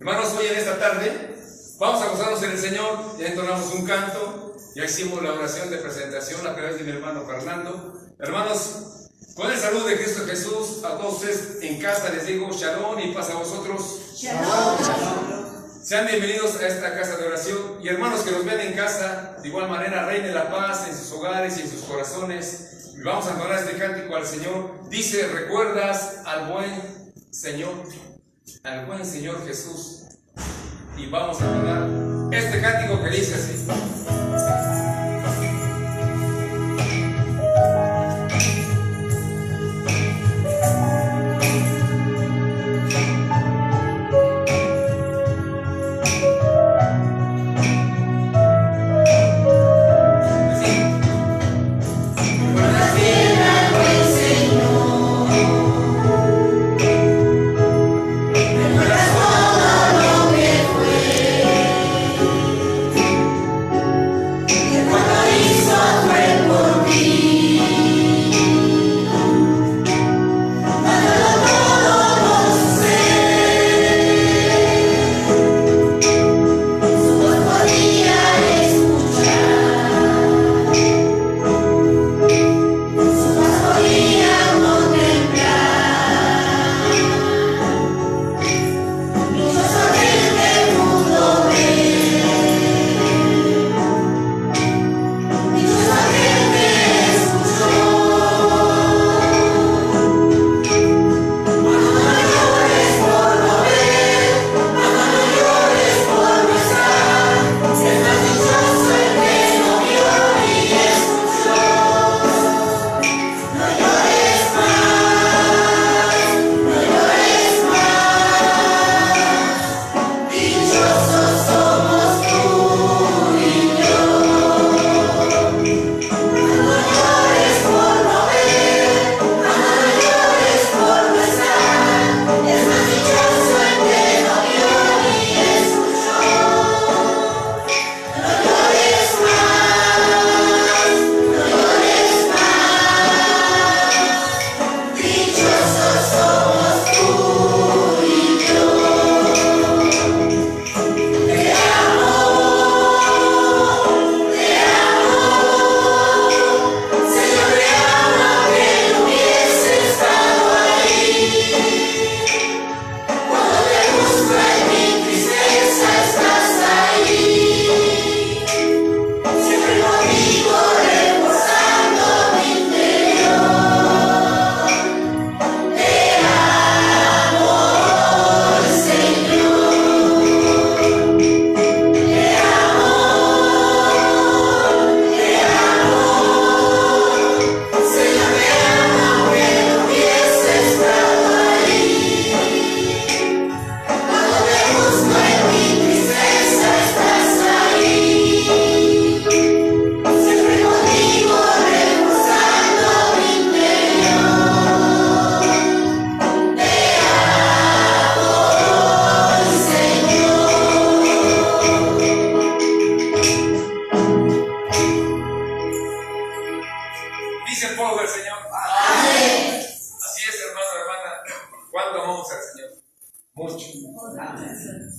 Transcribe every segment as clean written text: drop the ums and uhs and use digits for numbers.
Hermanos, hoy en esta tarde vamos a gozarnos en el Señor. Ya entonamos un canto, ya hicimos la oración de presentación a través de mi hermano Fernando. Hermanos, con el saludo de Cristo Jesús, a todos ustedes en casa les digo Shalom y paz a vosotros. Shalom, shalom. Sean bienvenidos a esta casa de oración. Y hermanos que nos ven en casa, de igual manera reine la paz en sus hogares y en sus corazones. Y vamos a entonar este cántico al Señor. Dice: recuerdas al buen Señor Jesús. Y vamos a entonar este cántico que dice así.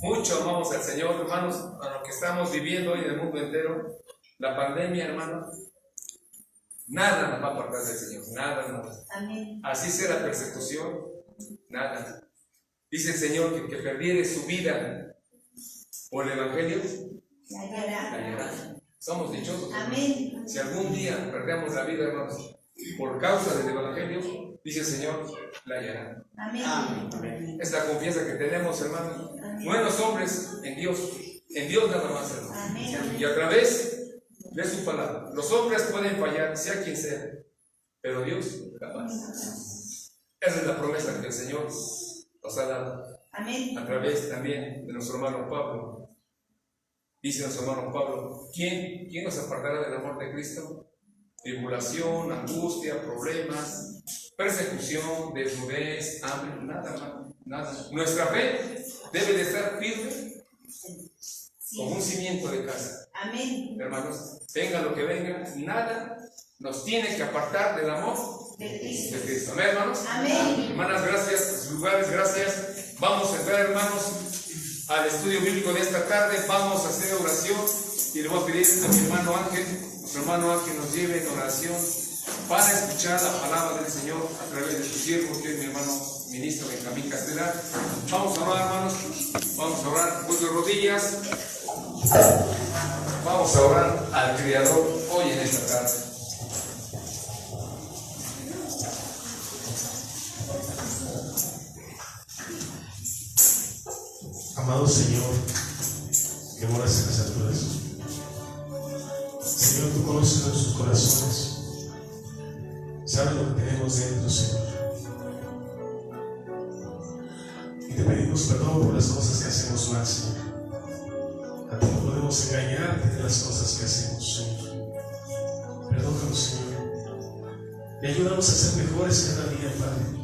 Mucho amamos al Señor, hermanos, a lo que estamos viviendo hoy en el mundo entero, la pandemia, hermano, nada nos va a apartar del Señor, nada. Amén. Así sea la persecución, nada. Dice el Señor que perdiere su vida por el Evangelio, la hallará. Somos dichosos. Amén. Si algún día perdemos la vida, hermanos, por causa del Evangelio, dice el Señor, la hallará. Amén. Amén. Es la confianza que tenemos, hermanos. Buenos hombres en Dios nada más, hermanos. Amén. Y a través de su palabra. Los hombres pueden fallar, sea quien sea, pero Dios jamás. Esa es la promesa que el Señor nos ha dado. Amén. A través también de nuestro hermano Pablo. Dice nuestro hermano Pablo: ¿quién nos apartará del amor de Cristo? Tribulación, angustia, problemas, persecución, desnudez, hambre, nada. Nuestra fe debe de estar firme como un cimiento de casa. Amén. Hermanos, venga lo que venga, nada nos tiene que apartar del amor de Cristo. de Cristo. Amén, hermanos. Amén. Hermanas, gracias. Sus lugares, gracias. Vamos a entrar, hermanos, al estudio bíblico de esta tarde. Vamos a hacer oración y le voy a pedir a mi hermano Ángel, nuestro hermano Ángel, nos lleve en oración para escuchar la palabra del Señor a través de su siervo, que es mi hermano ministro Benjamín Castelar. Vamos a orar, hermanos, vamos a orar de rodillas. Vamos a orar al Creador hoy en esta tarde. Amado Señor, que moras en las alturas, Señor, tú conoces nuestros corazones, sabes lo que tenemos dentro, Señor, y te pedimos perdón por las cosas que hacemos mal, Señor. A ti no podemos engañarte de las cosas que hacemos, Señor. Perdónanos, Señor, y ayúdanos a ser mejores cada día, Padre.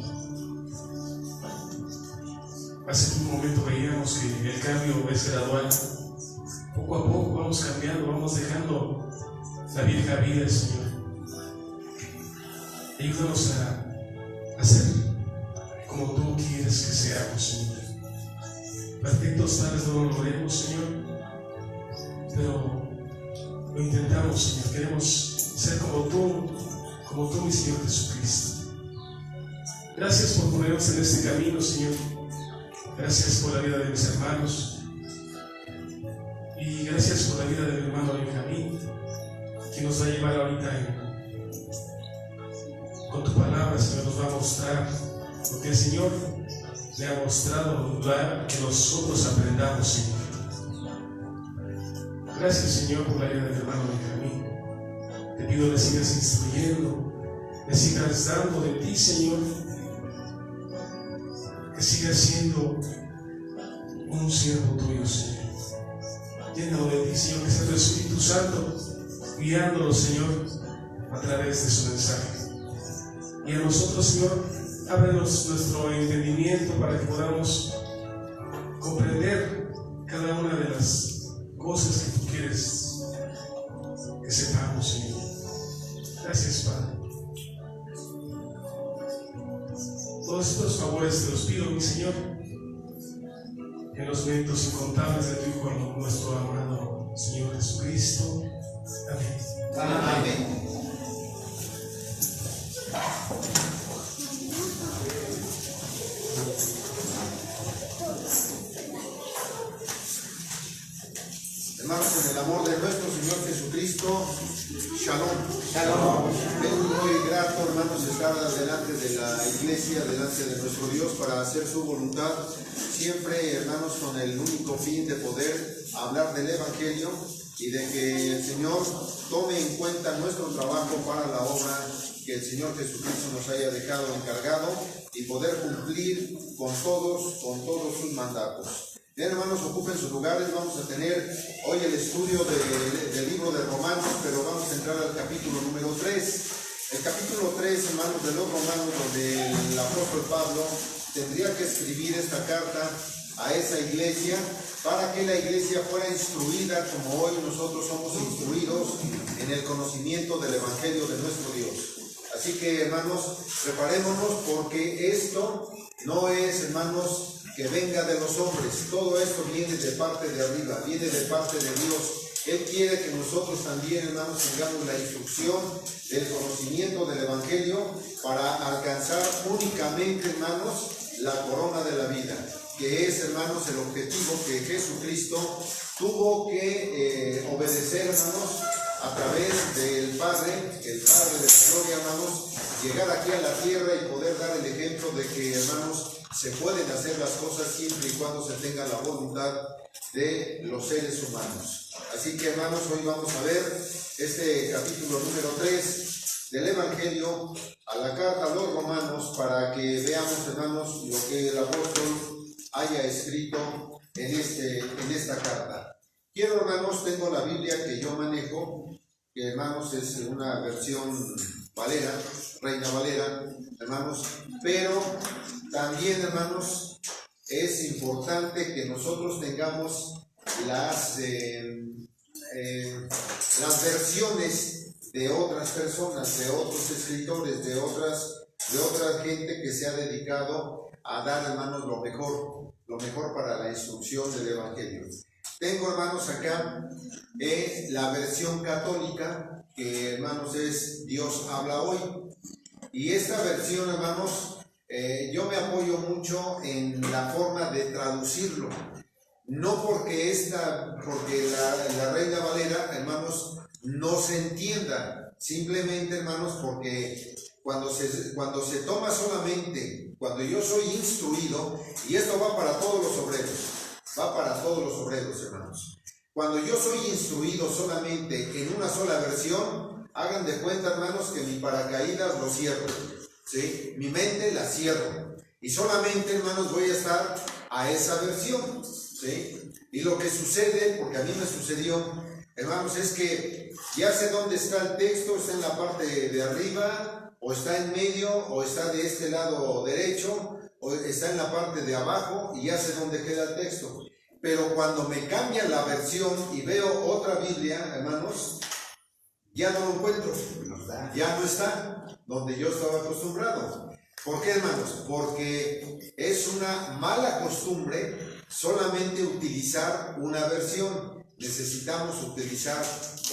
Hace un momento veíamos que el cambio es gradual. Poco a poco vamos cambiando, vamos dejando la vieja vida, Señor. Ayúdanos a ser como tú quieres que seamos, Señor. Perfectos tales no lo logremos, Señor, pero lo intentamos, Señor. Queremos ser como tú, mi Señor Jesucristo. Gracias por ponernos en este camino, Señor. Gracias por la vida de mis hermanos y gracias por la vida de mi hermano Benjamín, que nos va a llevar ahorita con tu palabra, Señor, nos va a mostrar lo que el Señor le ha mostrado, que nosotros aprendamos, Señor. Gracias, Señor, por la vida de mi hermano Benjamín. Te pido que le sigas instruyendo, le sigas dando de ti, Señor, que siga siendo un siervo tuyo, Señor. Llénalo de ti, Señor, que sea tu Espíritu Santo guiándolo, Señor, a través de su mensaje. Y a nosotros, Señor, ábrenos nuestro entendimiento para que podamos comprender cada una de las cosas que tú quieres que sepamos, Señor. Gracias, Padre. Todos estos favores te los pido, mi Señor, en los méritos incontables de tu Hijo, nuestro amado Señor Jesucristo. Amén. Amén. Hermanos, en el amor de nuestro Señor Jesucristo, Shalom. Shalom. Es muy grato, hermanos, estar delante de la iglesia, delante de nuestro Dios para hacer su voluntad. Siempre, hermanos, con el único fin de poder hablar del Evangelio y de que el Señor tome en cuenta nuestro trabajo para la obra que el Señor Jesucristo nos haya dejado encargado y poder cumplir con todos sus mandatos. Bien, hermanos, ocupen sus lugares. Vamos a tener hoy el estudio del libro de Romanos, pero vamos a entrar al capítulo número 3. El capítulo 3, hermanos, de los Romanos, donde el apóstol Pablo tendría que escribir esta carta a esa iglesia para que la iglesia fuera instruida como hoy nosotros somos instruidos en el conocimiento del Evangelio de nuestro Dios. Así que, hermanos, preparémonos, porque esto no es, hermanos, que venga de los hombres. Todo esto viene de parte de arriba, viene de parte de Dios. Él quiere que nosotros también, hermanos, tengamos la instrucción del conocimiento del Evangelio para alcanzar únicamente, hermanos, la corona de la vida, que es, hermanos, el objetivo que Jesucristo tuvo que obedecer, hermanos, a través del Padre, el Padre de la gloria, hermanos, llegar aquí a la tierra y poder dar el ejemplo de que, hermanos, se pueden hacer las cosas siempre y cuando se tenga la voluntad de los seres humanos. Así que, hermanos, hoy vamos a ver este capítulo número 3 del Evangelio a la carta a los Romanos, para que veamos, hermanos, lo que el apóstol haya escrito en esta carta. Quiero, hermanos, tengo la Biblia que yo manejo, que, hermanos, es una versión Valera, Reina Valera, hermanos, pero también, hermanos, es importante que nosotros tengamos las versiones de otras personas, de otros escritores, de otra gente que se ha dedicado a dar, hermanos, lo lo mejor para la instrucción del Evangelio. Tengo, hermanos, acá la versión católica, que, hermanos, es Dios habla hoy. Y esta versión, hermanos, yo me apoyo mucho en la forma de traducirlo. No porque la Reina Valera, hermanos, no se entienda. Simplemente, hermanos, porque cuando se toma solamente, cuando yo soy instruido, y esto va para todos los obreros, hermanos. Cuando yo soy instruido solamente en una sola versión, hagan de cuenta, hermanos, que mi paracaídas lo cierro, ¿sí? Mi mente la cierro, y solamente, hermanos, voy a estar a esa versión, ¿sí? Y lo que sucede, porque a mí me sucedió, hermanos, es que ya sé dónde está el texto, está en la parte de arriba, o está en medio, o está de este lado derecho, o está en la parte de abajo, y ya sé dónde queda el texto. Pero cuando me cambian la versión y veo otra Biblia, hermanos, ya no lo encuentro, ya no está donde yo estaba acostumbrado. ¿Por qué, hermanos? Porque es una mala costumbre solamente utilizar una versión. Necesitamos utilizar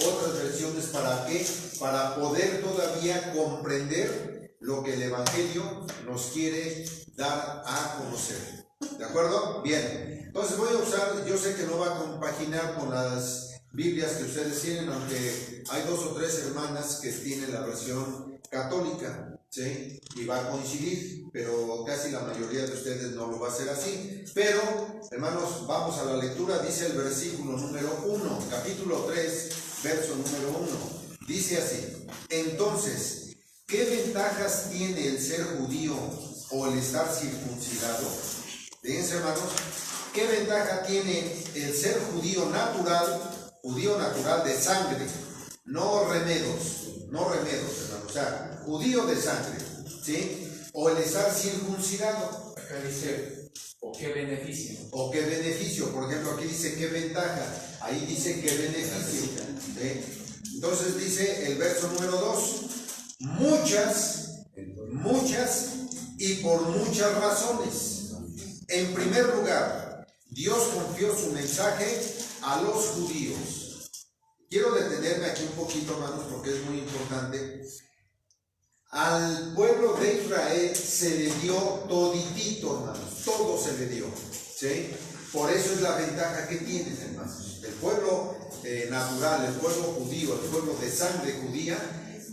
otras versiones. ¿Para qué? Para poder todavía comprender lo que el Evangelio nos quiere dar a conocer. ¿De acuerdo? Bien. Entonces voy a usar, yo sé que no va a compaginar con las Biblias que ustedes tienen, aunque hay 2 o 3 hermanas que tienen la versión católica, ¿sí? Y va a coincidir, pero casi la mayoría de ustedes no lo va a hacer así. Pero, hermanos, vamos a la lectura. Dice el versículo número 1, capítulo 3, verso número 1. Dice así: entonces, ¿qué ventajas tiene el ser judío o el estar circuncidado? Fíjense, hermanos, ¿qué ventaja tiene el ser judío natural de sangre? No remedos, hermanos, o sea, judío de sangre, ¿sí? O el estar circuncidado. Acá dice, ¿o qué beneficio? O qué beneficio, por ejemplo, aquí dice qué ventaja, ahí dice qué beneficio, ¿sí? Entonces dice el verso número 2, muchas y por muchas razones. En primer lugar, Dios confió su mensaje a los judíos. Quiero detenerme aquí un poquito, hermanos, porque es muy importante. Al pueblo de Israel se le dio toditito, hermanos, todo se le dio, ¿sí? Por eso es la ventaja que tienen, hermanos. El pueblo natural, el pueblo judío, el pueblo de sangre judía,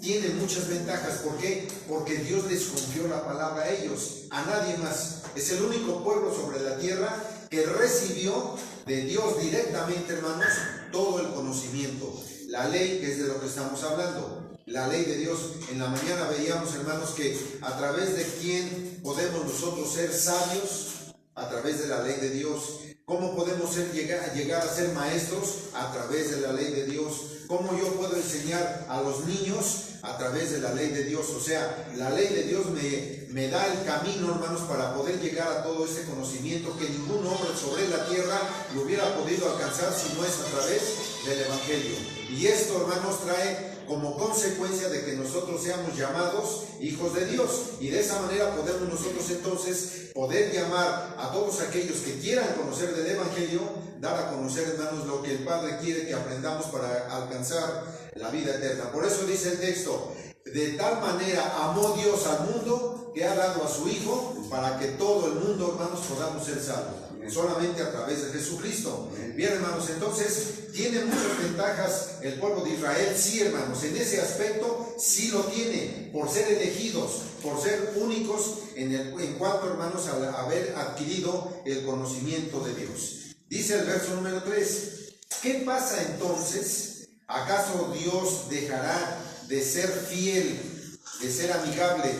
tiene muchas ventajas. ¿Por qué? Porque Dios les confió la palabra a ellos, a nadie más. Es el único pueblo sobre la tierra que recibió de Dios directamente, hermanos, todo el conocimiento. La ley, que es de lo que estamos hablando, la ley de Dios. En la mañana veíamos, hermanos, que a través de quién podemos nosotros ser sabios, a través de la ley de Dios. ¿Cómo podemos llegar a ser maestros? A través de la ley de Dios. ¿Cómo yo puedo enseñar a los niños? A través de la ley de Dios. O sea, la ley de Dios me da el camino, hermanos, para poder llegar a todo ese conocimiento que ningún hombre sobre la tierra lo hubiera podido alcanzar si no es a través del Evangelio. Y esto, hermanos, trae como consecuencia de que nosotros seamos llamados hijos de Dios, y de esa manera podemos nosotros entonces poder llamar a todos aquellos que quieran conocer del Evangelio, dar a conocer, hermanos, lo que el Padre quiere que aprendamos para alcanzar la vida eterna. Por eso dice el texto: de tal manera amó Dios al mundo que ha dado a su Hijo para que todo el mundo, hermanos, podamos ser salvos, solamente a través de Jesucristo. Bien, hermanos, entonces tiene muchas ventajas el pueblo de Israel, sí, hermanos, en ese aspecto sí lo tiene, por ser elegidos, por ser únicos en cuanto, hermanos, a haber adquirido el conocimiento de Dios. Dice el verso número 3, ¿qué pasa entonces? ¿Acaso Dios dejará de ser fiel, de ser amigable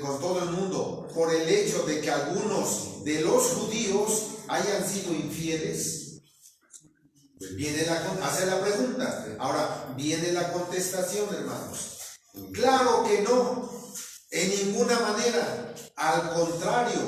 con todo el mundo por el hecho de que algunos de los judíos hayan sido infieles? Hace la pregunta. Ahora viene la contestación, hermanos. Claro que no, en ninguna manera. Al contrario,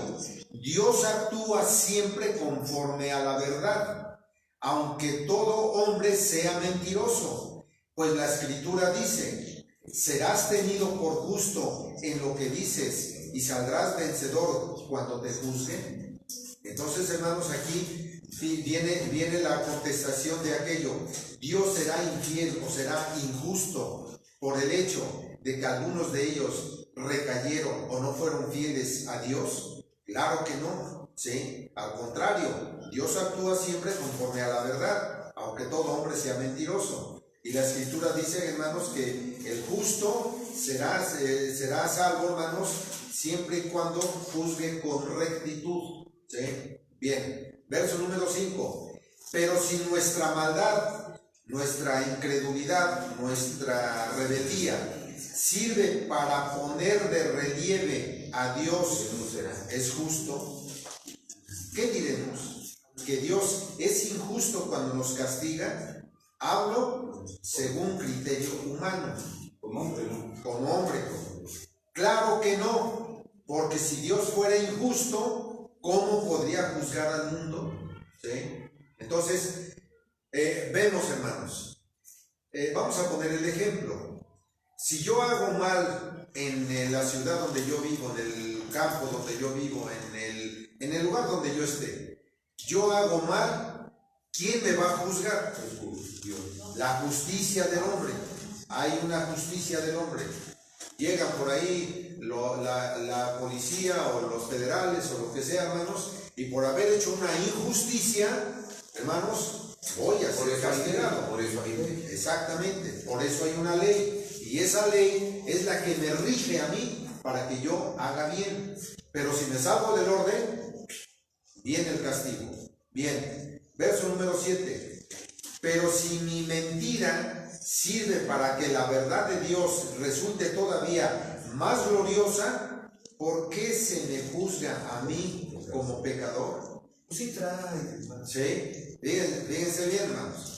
Dios actúa siempre conforme a la verdad, aunque todo hombre sea mentiroso. Pues la Escritura dice: serás tenido por justo en lo que dices y saldrás vencedor cuando te juzguen. Entonces, hermanos, aquí viene la contestación de aquello. Dios será infiel o será injusto por el hecho de que algunos de ellos recayeron o no fueron fieles a Dios. Claro que no, ¿sí? Al contrario, Dios actúa siempre conforme a la verdad, aunque todo hombre sea mentiroso. Y la Escritura dice, hermanos, que el justo será salvo, hermanos, siempre y cuando juzgue con rectitud. ¿Sí? Bien, verso número 5. Pero si nuestra maldad, nuestra incredulidad, nuestra rebeldía sirve para poner de relieve a Dios, es justo, ¿qué diremos? ¿Que Dios es injusto cuando nos castiga? Hablo según criterio humano. Como hombre. Claro que no, porque si Dios fuera injusto, ¿cómo podría juzgar al mundo? ¿Sí? Entonces, vemos, hermanos, vamos a poner el ejemplo. Si yo hago mal en la ciudad donde yo vivo, en el campo donde yo vivo, en el lugar donde yo esté, yo hago mal, ¿quién me va a juzgar? La justicia del hombre. Hay una justicia del hombre. Llegan por ahí la policía o los federales o lo que sea, hermanos, y por haber hecho una injusticia, hermanos, voy a ser castigado. Por eso hay ley. Exactamente, por eso hay una ley. Y esa ley es la que me rige a mí para que yo haga bien. Pero si me salgo del orden, viene el castigo. Bien, verso número 7. Pero si mi mentira sirve para que la verdad de Dios resulte todavía más gloriosa, ¿por qué se me juzga a mí como pecador? Sí trae. ¿Sí? Fíjense bien, hermanos.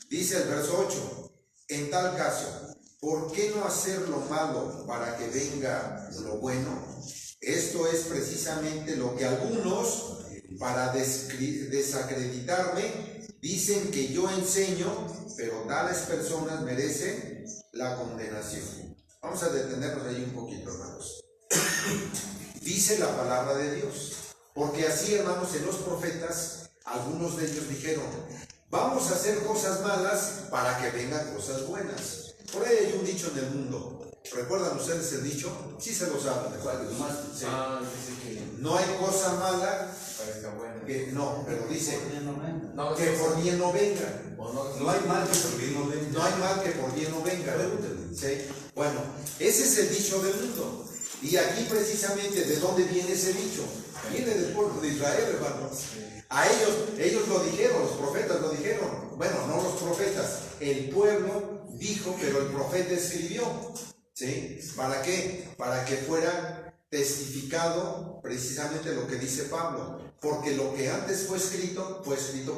Dice el verso 8. En tal caso, ¿por qué no hacer lo malo para que venga lo bueno? Esto es precisamente lo que algunos, para desacreditarme, dicen que yo enseño, pero tales personas merecen la condenación. Vamos a detenernos ahí un poquito, hermanos. Dice la palabra de Dios, porque así, hermanos, en los profetas, algunos de ellos dijeron, vamos a hacer cosas malas para que vengan cosas buenas. Por ahí hay un dicho en el mundo. ¿Recuerdan ustedes el dicho? Sí se lo saben. ¿Cuál es más? Sí. Dice que No hay cosa mala parezca bueno. que no, pero dice No, que por bien no venga. No hay mal que por bien no venga. No hay mal que por bien no venga. ¿Sí? Bueno, ese es el dicho del mundo. Y aquí precisamente, ¿de dónde viene ese dicho? Viene del pueblo de Israel, hermanos. A ellos lo dijeron, los profetas lo dijeron. Bueno, no los profetas, el pueblo dijo, pero el profeta escribió. ¿Sí? ¿Para qué? Para que fuera testificado precisamente lo que dice Pablo. Porque lo que antes fue escrito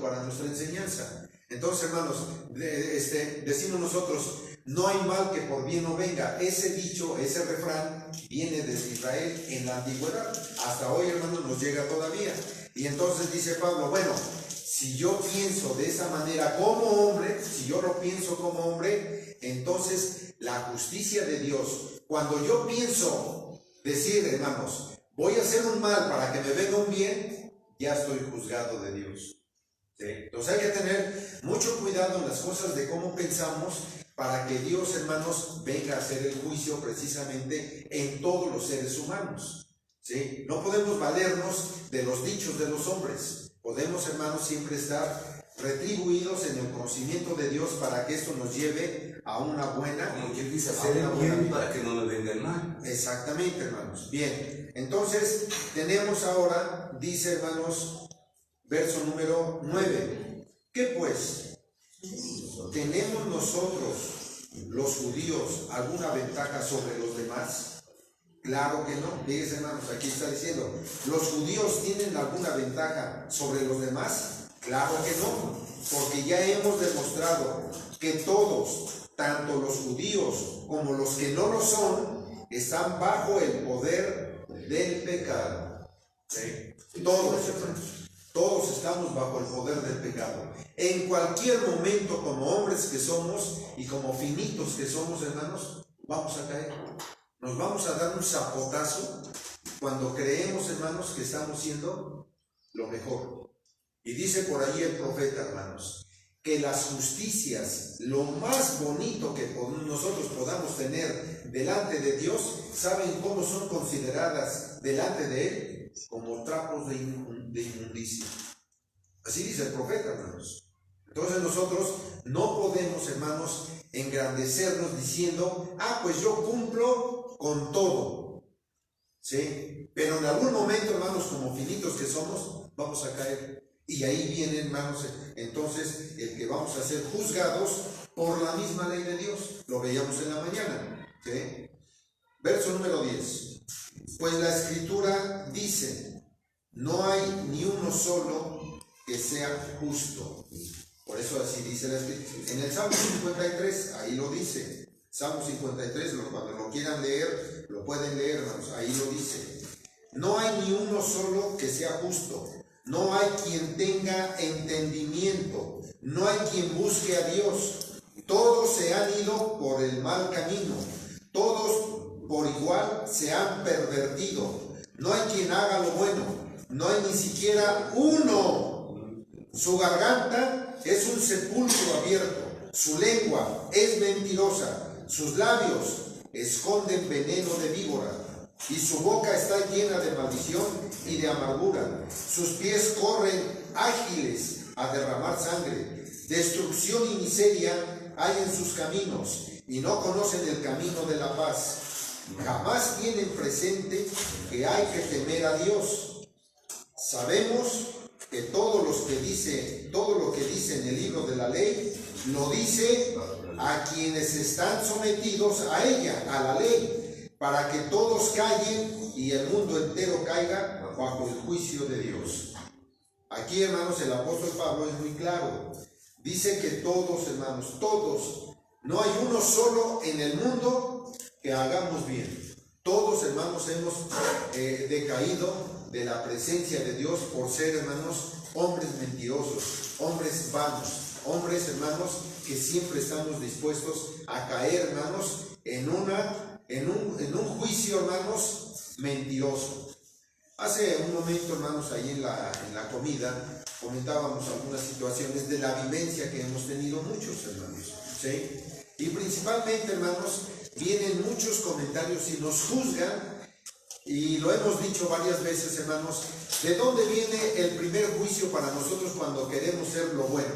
para nuestra enseñanza. Entonces, hermanos, decimos nosotros, no hay mal que por bien no venga. Ese dicho, ese refrán, viene desde Israel en la antigüedad. Hasta hoy, hermanos, nos llega todavía. Y entonces dice Pablo, bueno, si yo pienso de esa manera como hombre, si yo lo pienso como hombre, entonces la justicia de Dios, cuando yo pienso decir, hermanos, voy a hacer un mal para que me venga un bien, ya estoy juzgado de Dios. ¿Sí? Entonces hay que tener mucho cuidado en las cosas de cómo pensamos para que Dios, hermanos, venga a hacer el juicio precisamente en todos los seres humanos. ¿Sí? No podemos valernos de los dichos de los hombres. Podemos, hermanos, siempre estar retribuidos en el conocimiento de Dios para que esto nos lleve a una buena, como quien dice, hacer el bien para que no me venga el mal. Exactamente, hermanos. Bien, entonces tenemos ahora, dice, hermanos, verso número 9. ¿Qué pues? ¿Tenemos nosotros, los judíos, alguna ventaja sobre los demás? Claro que no. Fíjense, hermanos, aquí está diciendo, ¿los judíos tienen alguna ventaja sobre los demás? Claro que no, porque ya hemos demostrado que todos, tanto los judíos como los que no lo son, están bajo el poder del pecado. ¿Sí? Todos, hermanos, todos estamos bajo el poder del pecado. En cualquier momento, como hombres que somos y como finitos que somos, hermanos, vamos a caer. Nos vamos a dar un zapotazo cuando creemos, hermanos, que estamos siendo lo mejor. Y dice por ahí el profeta, hermanos, que las justicias, lo más bonito que nosotros podamos tener delante de Dios, ¿saben cómo son consideradas delante de Él? Como trapos de inmundicia. Así dice el profeta, hermanos. Entonces nosotros no podemos, hermanos, engrandecernos diciendo, pues yo cumplo con todo, ¿sí? Pero en algún momento, hermanos, como finitos que somos, vamos a caer. Y ahí viene, hermanos, entonces el que vamos a ser juzgados por la misma ley de Dios. Lo veíamos en la mañana, ¿sí? Verso número 10. Pues la Escritura dice, no hay ni uno solo que sea justo. Por eso así dice la Escritura. En el Salmo 53, ahí lo dice. Salmo 53, cuando lo quieran leer, lo pueden leer, hermanos. Ahí lo dice. No hay ni uno solo que sea justo. No hay quien tenga entendimiento. No hay quien busque a Dios. Todos se han ido por el mal camino. Todos por igual se han pervertido. No hay quien haga lo bueno. No hay ni siquiera uno. Su garganta es un sepulcro abierto. Su lengua es mentirosa. Sus labios esconden veneno de víbora. Y su boca está llena de maldición y de amargura. Sus pies corren ágiles a derramar sangre. Destrucción y miseria hay en sus caminos, y no conocen el camino de la paz. Jamás tienen presente que hay que temer a Dios. Sabemos que todo lo que dice en el libro de la ley, lo dice a quienes están sometidos a ella, a la ley, para que todos callen y el mundo entero caiga bajo el juicio de Dios. Aquí, hermanos, el apóstol Pablo es muy claro. Dice que todos, hermanos, todos, no hay uno solo en el mundo que hagamos bien. Todos, hermanos, hemos decaído de la presencia de Dios por ser, hermanos, hombres mentirosos, hombres vanos, hombres, hermanos, que siempre estamos dispuestos a caer, hermanos, en un juicio, hermanos, mentiroso. Hace un momento, hermanos, ahí en la comida, comentábamos algunas situaciones de la vivencia que hemos tenido muchos, hermanos, ¿sí? Y principalmente, hermanos, vienen muchos comentarios y nos juzgan, y lo hemos dicho varias veces, hermanos, ¿de dónde viene el primer juicio para nosotros cuando queremos ser lo bueno?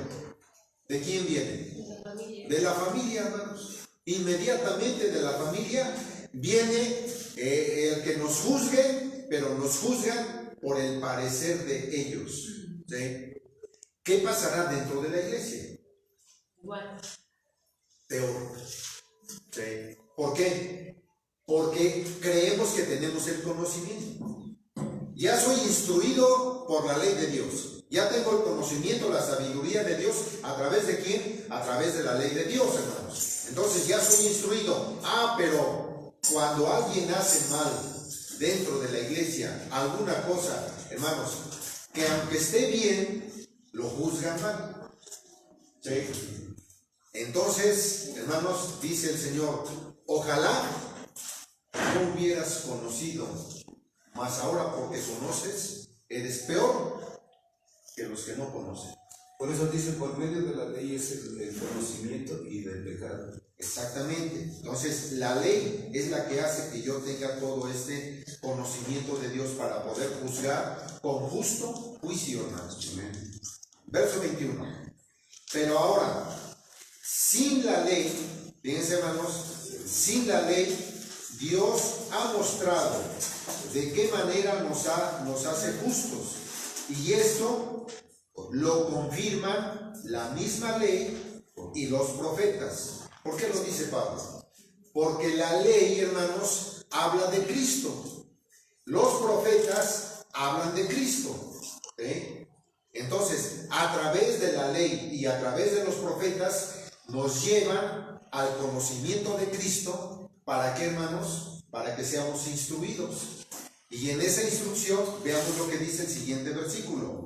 ¿De quién viene? De la familia. De la familia, hermanos. Inmediatamente de la familia viene el que nos juzgue, pero nos juzgan por el parecer de ellos, ¿sí? ¿Qué pasará dentro de la iglesia? Igual. Peor, ¿sí? ¿Por qué? Porque creemos que tenemos el conocimiento. Ya soy instruido por la ley de Dios. Ya tengo el conocimiento, la sabiduría de Dios. ¿A través de quién? A través de la ley de Dios, hermanos. Entonces ya soy instruido. Pero cuando alguien hace mal dentro de la iglesia, alguna cosa, hermanos, que aunque esté bien, lo juzgan mal. ¿Sí? Entonces, hermanos, dice el Señor, ojalá no hubieras conocido, mas ahora porque conoces, eres peor que los que no conocen. Por eso dice, por medio de la ley es el conocimiento y del pecado. Exactamente. Entonces, la ley es la que hace que yo tenga todo este conocimiento de Dios para poder juzgar con justo juicio, hermanos. Verso 21. Pero ahora, sin la ley, fíjense, hermanos, sin la ley, Dios ha mostrado de qué manera nos hace justos. Y esto lo confirman la misma ley y los profetas. ¿Por qué lo dice Pablo? Porque la ley, hermanos, habla de Cristo. Los profetas hablan de Cristo. ¿Sí? Entonces, a través de la ley y a través de los profetas nos llevan al conocimiento de Cristo. ¿Para qué, hermanos? Para que seamos instruidos. Y en esa instrucción, veamos lo que dice el siguiente versículo.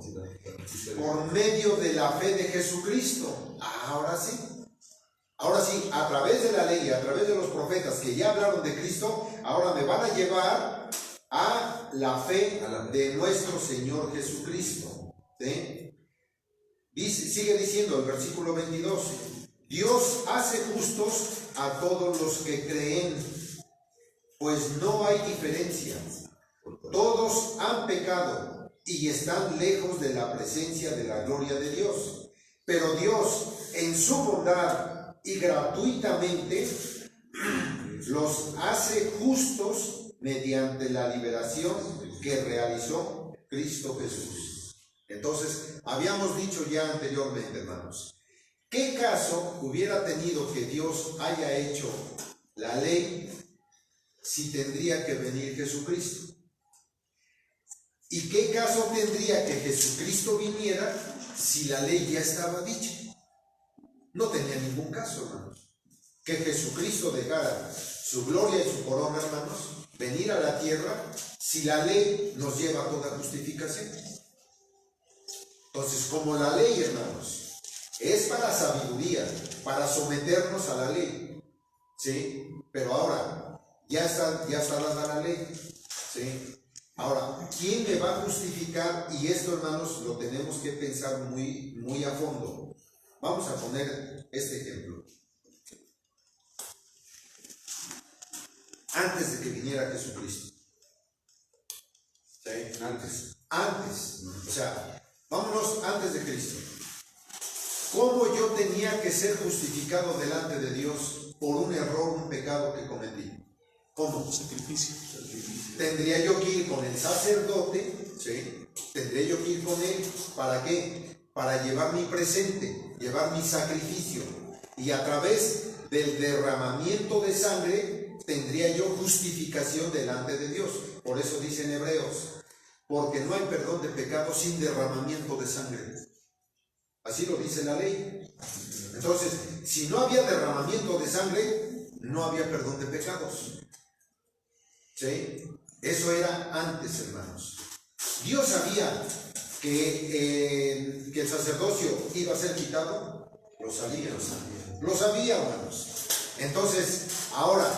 Por medio de la fe de Jesucristo. Ahora sí, a través de la ley, a través de los profetas que ya hablaron de Cristo, ahora me van a llevar a la fe de nuestro Señor Jesucristo. ¿Sí? Sigue diciendo el versículo 22, Dios hace justos a todos los que creen, pues no hay diferencia. Todos han pecado y están lejos de la presencia de la gloria de Dios. Pero Dios, en su bondad y gratuitamente, los hace justos mediante la liberación que realizó Cristo Jesús. Entonces, habíamos dicho ya anteriormente, hermanos, ¿qué caso hubiera tenido que Dios haya hecho la ley si tendría que venir Jesucristo? ¿Y qué caso tendría que Jesucristo viniera si la ley ya estaba dicha? No tenía ningún caso, hermanos. Que Jesucristo dejara su gloria y su corona, hermanos, venir a la tierra si la ley nos lleva a toda justificación. Entonces, como la ley, hermanos, es para sabiduría, para someternos a la ley, ¿sí? Pero ahora, ya está dada la ley, ¿sí? Ahora, ¿quién me va a justificar? Y esto, hermanos, lo tenemos que pensar muy, muy a fondo. Vamos a poner este ejemplo. Antes de que viniera Jesucristo. ¿Sí? Antes. O sea, vámonos antes de Cristo. ¿Cómo yo tenía que ser justificado delante de Dios por un error, un pecado que cometí? ¿Cómo? Sacrificio. Tendría yo que ir con el sacerdote, ¿sí? Tendría yo que ir con él, ¿para qué? Para llevar mi presente, llevar mi sacrificio, y a través del derramamiento de sangre tendría yo justificación delante de Dios. Por eso dice en Hebreos, porque no hay perdón de pecados sin derramamiento de sangre. Así lo dice la ley. Entonces, si no había derramamiento de sangre, no había perdón de pecados. ¿Sí? Eso era antes, hermanos. Dios sabía que el sacerdocio iba a ser quitado. Lo sabía, hermanos. Entonces, ahora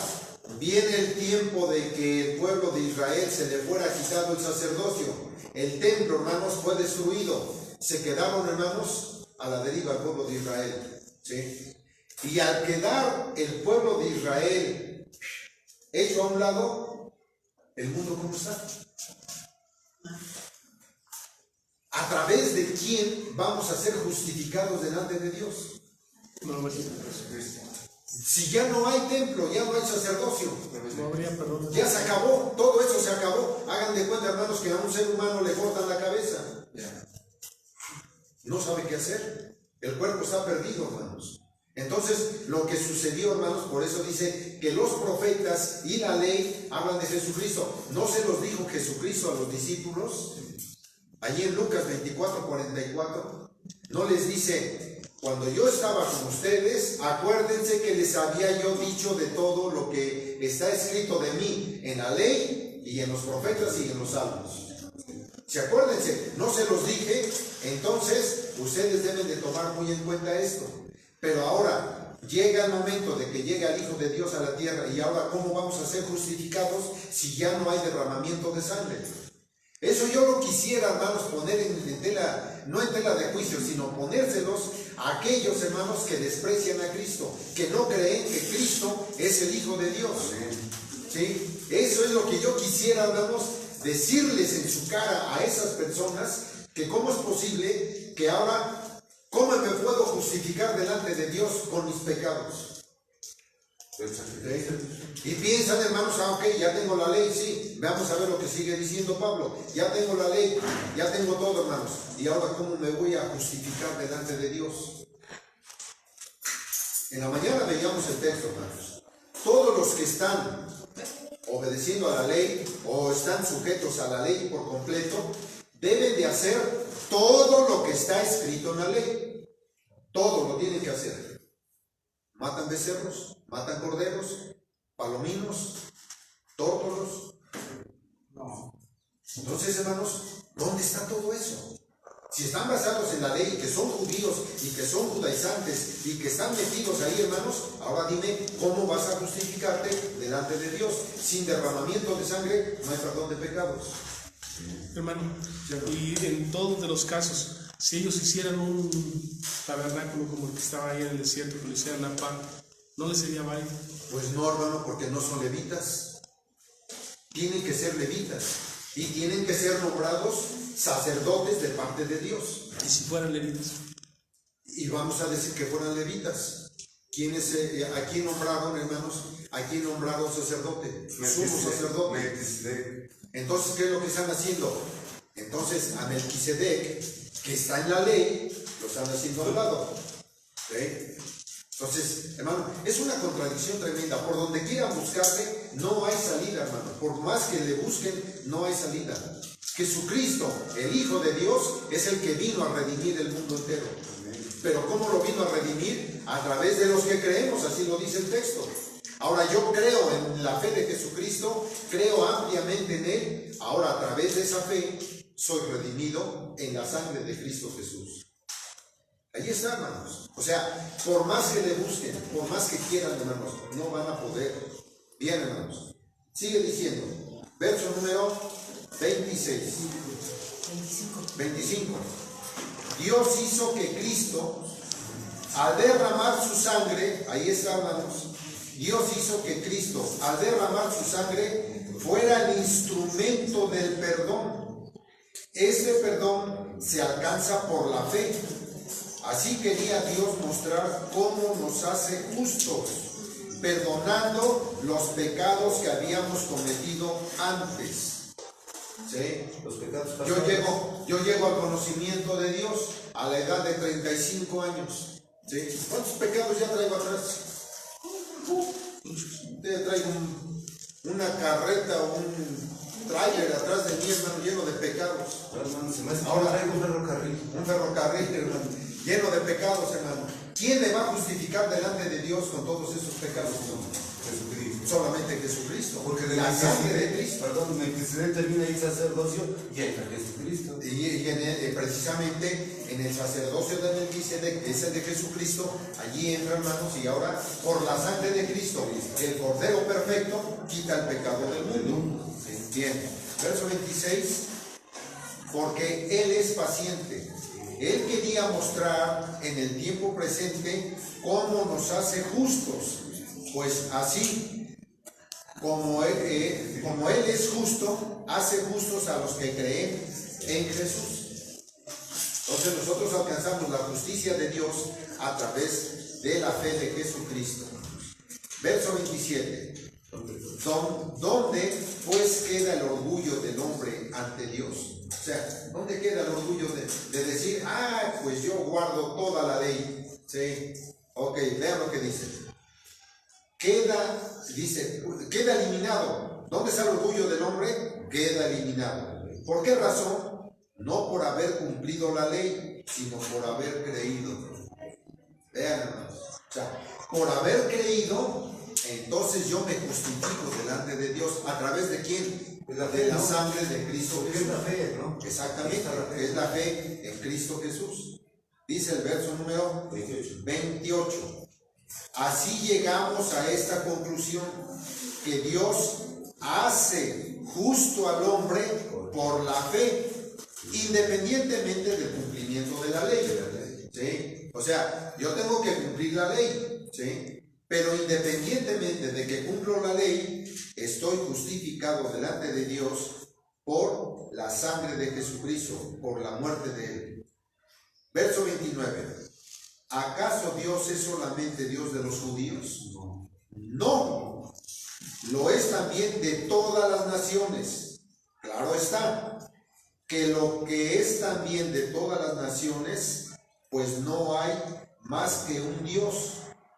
viene el tiempo de que el pueblo de Israel se le fuera quitado el sacerdocio. El templo, hermanos, fue destruido. Se quedaron, hermanos, a la deriva el pueblo de Israel. ¿Sí? Y al quedar el pueblo de Israel hecho a un lado, ¿el mundo cómo está? ¿A través de quién vamos a ser justificados delante de Dios? Si ya no hay templo, ya no hay sacerdocio, No habría perdón. ya se acabó, todo eso se acabó. Hagan de cuenta, hermanos, que a un ser humano le cortan la cabeza. No sabe qué hacer. El cuerpo está perdido, hermanos. Entonces, lo que sucedió, hermanos, por eso dice que los profetas y la ley hablan de Jesucristo. ¿No se los dijo Jesucristo a los discípulos? Allí en Lucas 24:44, ¿no les dice: cuando yo estaba con ustedes, acuérdense que les había yo dicho de todo lo que está escrito de mí en la ley y en los profetas y en los salmos? Si acuérdense, no se los dije, entonces ustedes deben de tomar muy en cuenta esto. Pero ahora llega el momento de que llega el Hijo de Dios a la tierra, y ahora ¿cómo vamos a ser justificados si ya no hay derramamiento de sangre? Eso yo lo quisiera, hermanos, poner en tela, no en tela de juicio, sino ponérselos a aquellos hermanos que desprecian a Cristo, que no creen que Cristo es el Hijo de Dios. ¿Sí? Eso es lo que yo quisiera, hermanos, decirles en su cara a esas personas, que cómo es posible que ahora, ¿cómo me puedo justificar delante de Dios con mis pecados? Y piensan, hermanos, ok, ya tengo la ley, sí, vamos a ver lo que sigue diciendo Pablo, ya tengo la ley, ya tengo todo, hermanos, y ahora ¿cómo me voy a justificar delante de Dios? En la mañana veíamos el texto, hermanos. Todos los que están obedeciendo a la ley o están sujetos a la ley por completo, deben de hacer todo lo que está escrito en la ley. Todo lo tienen que hacer. Matan becerros, matan corderos, palominos, tórtolos. No. Entonces, hermanos, ¿dónde está todo eso? Si están basados en la ley y que son judíos y que son judaizantes y que están metidos ahí, hermanos, ahora dime, ¿cómo vas a justificarte delante de Dios? Sin derramamiento de sangre no hay perdón de pecados. Hermano, y en todos de los casos, si ellos hicieran un tabernáculo como el que estaba ahí en el desierto, que lo hicieran a pan, ¿no les sería válido? Pues no, hermano, porque no son levitas. Tienen que ser levitas y tienen que ser nombrados sacerdotes de parte de Dios. ¿Y si fueran levitas? Y vamos a decir que fueran levitas. ¿A quién nombraron, hermanos? ¿A quién nombraron sacerdote? Sumo sacerdote. Entonces, ¿qué es lo que están haciendo? Entonces, a Melquisedec, que está en la ley, lo están haciendo a un lado. ¿Sí? Entonces, hermano, es una contradicción tremenda. Por donde quieran buscarle, no hay salida, hermano. Por más que le busquen, no hay salida. Jesucristo, el Hijo de Dios, es el que vino a redimir el mundo entero. Pero ¿cómo lo vino a redimir? A través de los que creemos, así lo dice el texto. Ahora, yo creo en la fe de Jesucristo, creo ampliamente en Él. Ahora, a través de esa fe, soy redimido en la sangre de Cristo Jesús. Ahí está, hermanos. O sea, por más que le busquen, por más que quieran, hermanos, no van a poder. Bien, hermanos. Sigue diciendo, verso número 26. 25. Dios hizo que Cristo, al derramar su sangre, ahí está, hermanos, Dios hizo que Cristo, al derramar su sangre, fuera el instrumento del perdón. Este perdón se alcanza por la fe. Así quería Dios mostrar cómo nos hace justos, perdonando los pecados que habíamos cometido antes. ¿Sí? Los pecados Yo llego al conocimiento de Dios a la edad de 35 años. ¿Sí? ¿Cuántos pecados ya traigo atrás? Traigo una carreta o un tráiler atrás de mí, hermano, lleno de pecados. Ahora traigo un ferrocarril. Un ferrocarril, hermano, lleno de pecados, hermano. ¿Quién me va a justificar delante de Dios con todos esos pecados? Jesucristo. Solamente Jesucristo. Porque de la sangre de Cristo. Perdón, Melquisedec termina el sacerdocio y entra Jesucristo. Y precisamente en el sacerdocio de Melquisedec, que es el de Jesucristo, allí entra, hermanos, y ahora por la sangre de Cristo, el Cordero perfecto quita el pecado del mundo. Bien, verso 26, porque Él es paciente. Él quería mostrar en el tiempo presente cómo nos hace justos, pues así como Él es justo, hace justos a los que creen en Jesús. Entonces nosotros alcanzamos la justicia de Dios a través de la fe de Jesucristo. Verso 27. ¿Dónde pues queda el orgullo del hombre ante Dios? O sea, ¿dónde queda el orgullo de decir, pues yo guardo toda la ley? ¿Sí? Ok, vean lo que dice. Queda eliminado. ¿Dónde está el orgullo del hombre? Queda eliminado. ¿Por qué razón? No por haber cumplido la ley, sino por haber creído. Vean, hermanos. O sea, por haber creído, entonces yo me justifico delante de Dios. ¿A través de quién? De la sangre de Cristo Jesús. Es la fe, ¿no? Exactamente, es la fe en Cristo Jesús. Dice el verso número 28. Así llegamos a esta conclusión, que Dios hace justo al hombre por la fe, independientemente del cumplimiento de la ley. ¿Sí? O sea, yo tengo que cumplir la ley, ¿sí? Pero independientemente de que cumplo la ley, estoy justificado delante de Dios por la sangre de Jesucristo, por la muerte de Él. Verso 29. ¿Acaso Dios es solamente Dios de los judíos? No. Lo es también de todas las naciones. Claro está, que lo que es también de todas las naciones, pues no hay más que un Dios,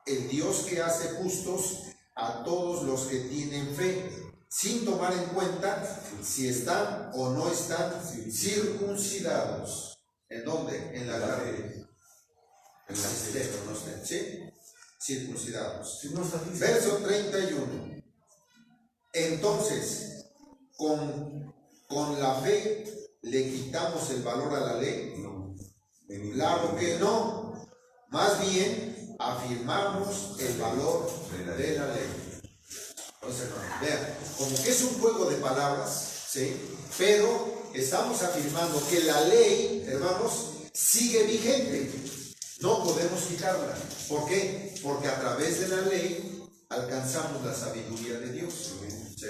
el Dios que hace justos a todos los que tienen fe, sin tomar en cuenta si están o no están circuncidados. ¿En dónde? En la carne. En la externa, no están, ¿sí? Circuncidados. Verso 31. Entonces, con la fe le quitamos el valor a la ley. Claro que no. Más bien, afirmamos el valor de la ley. Entonces, hermanos, vean, como que es un juego de palabras, ¿sí? Pero estamos afirmando que la ley, hermanos, sigue vigente. No podemos quitarla. ¿Por qué? Porque a través de la ley alcanzamos la sabiduría de Dios. ¿Sí?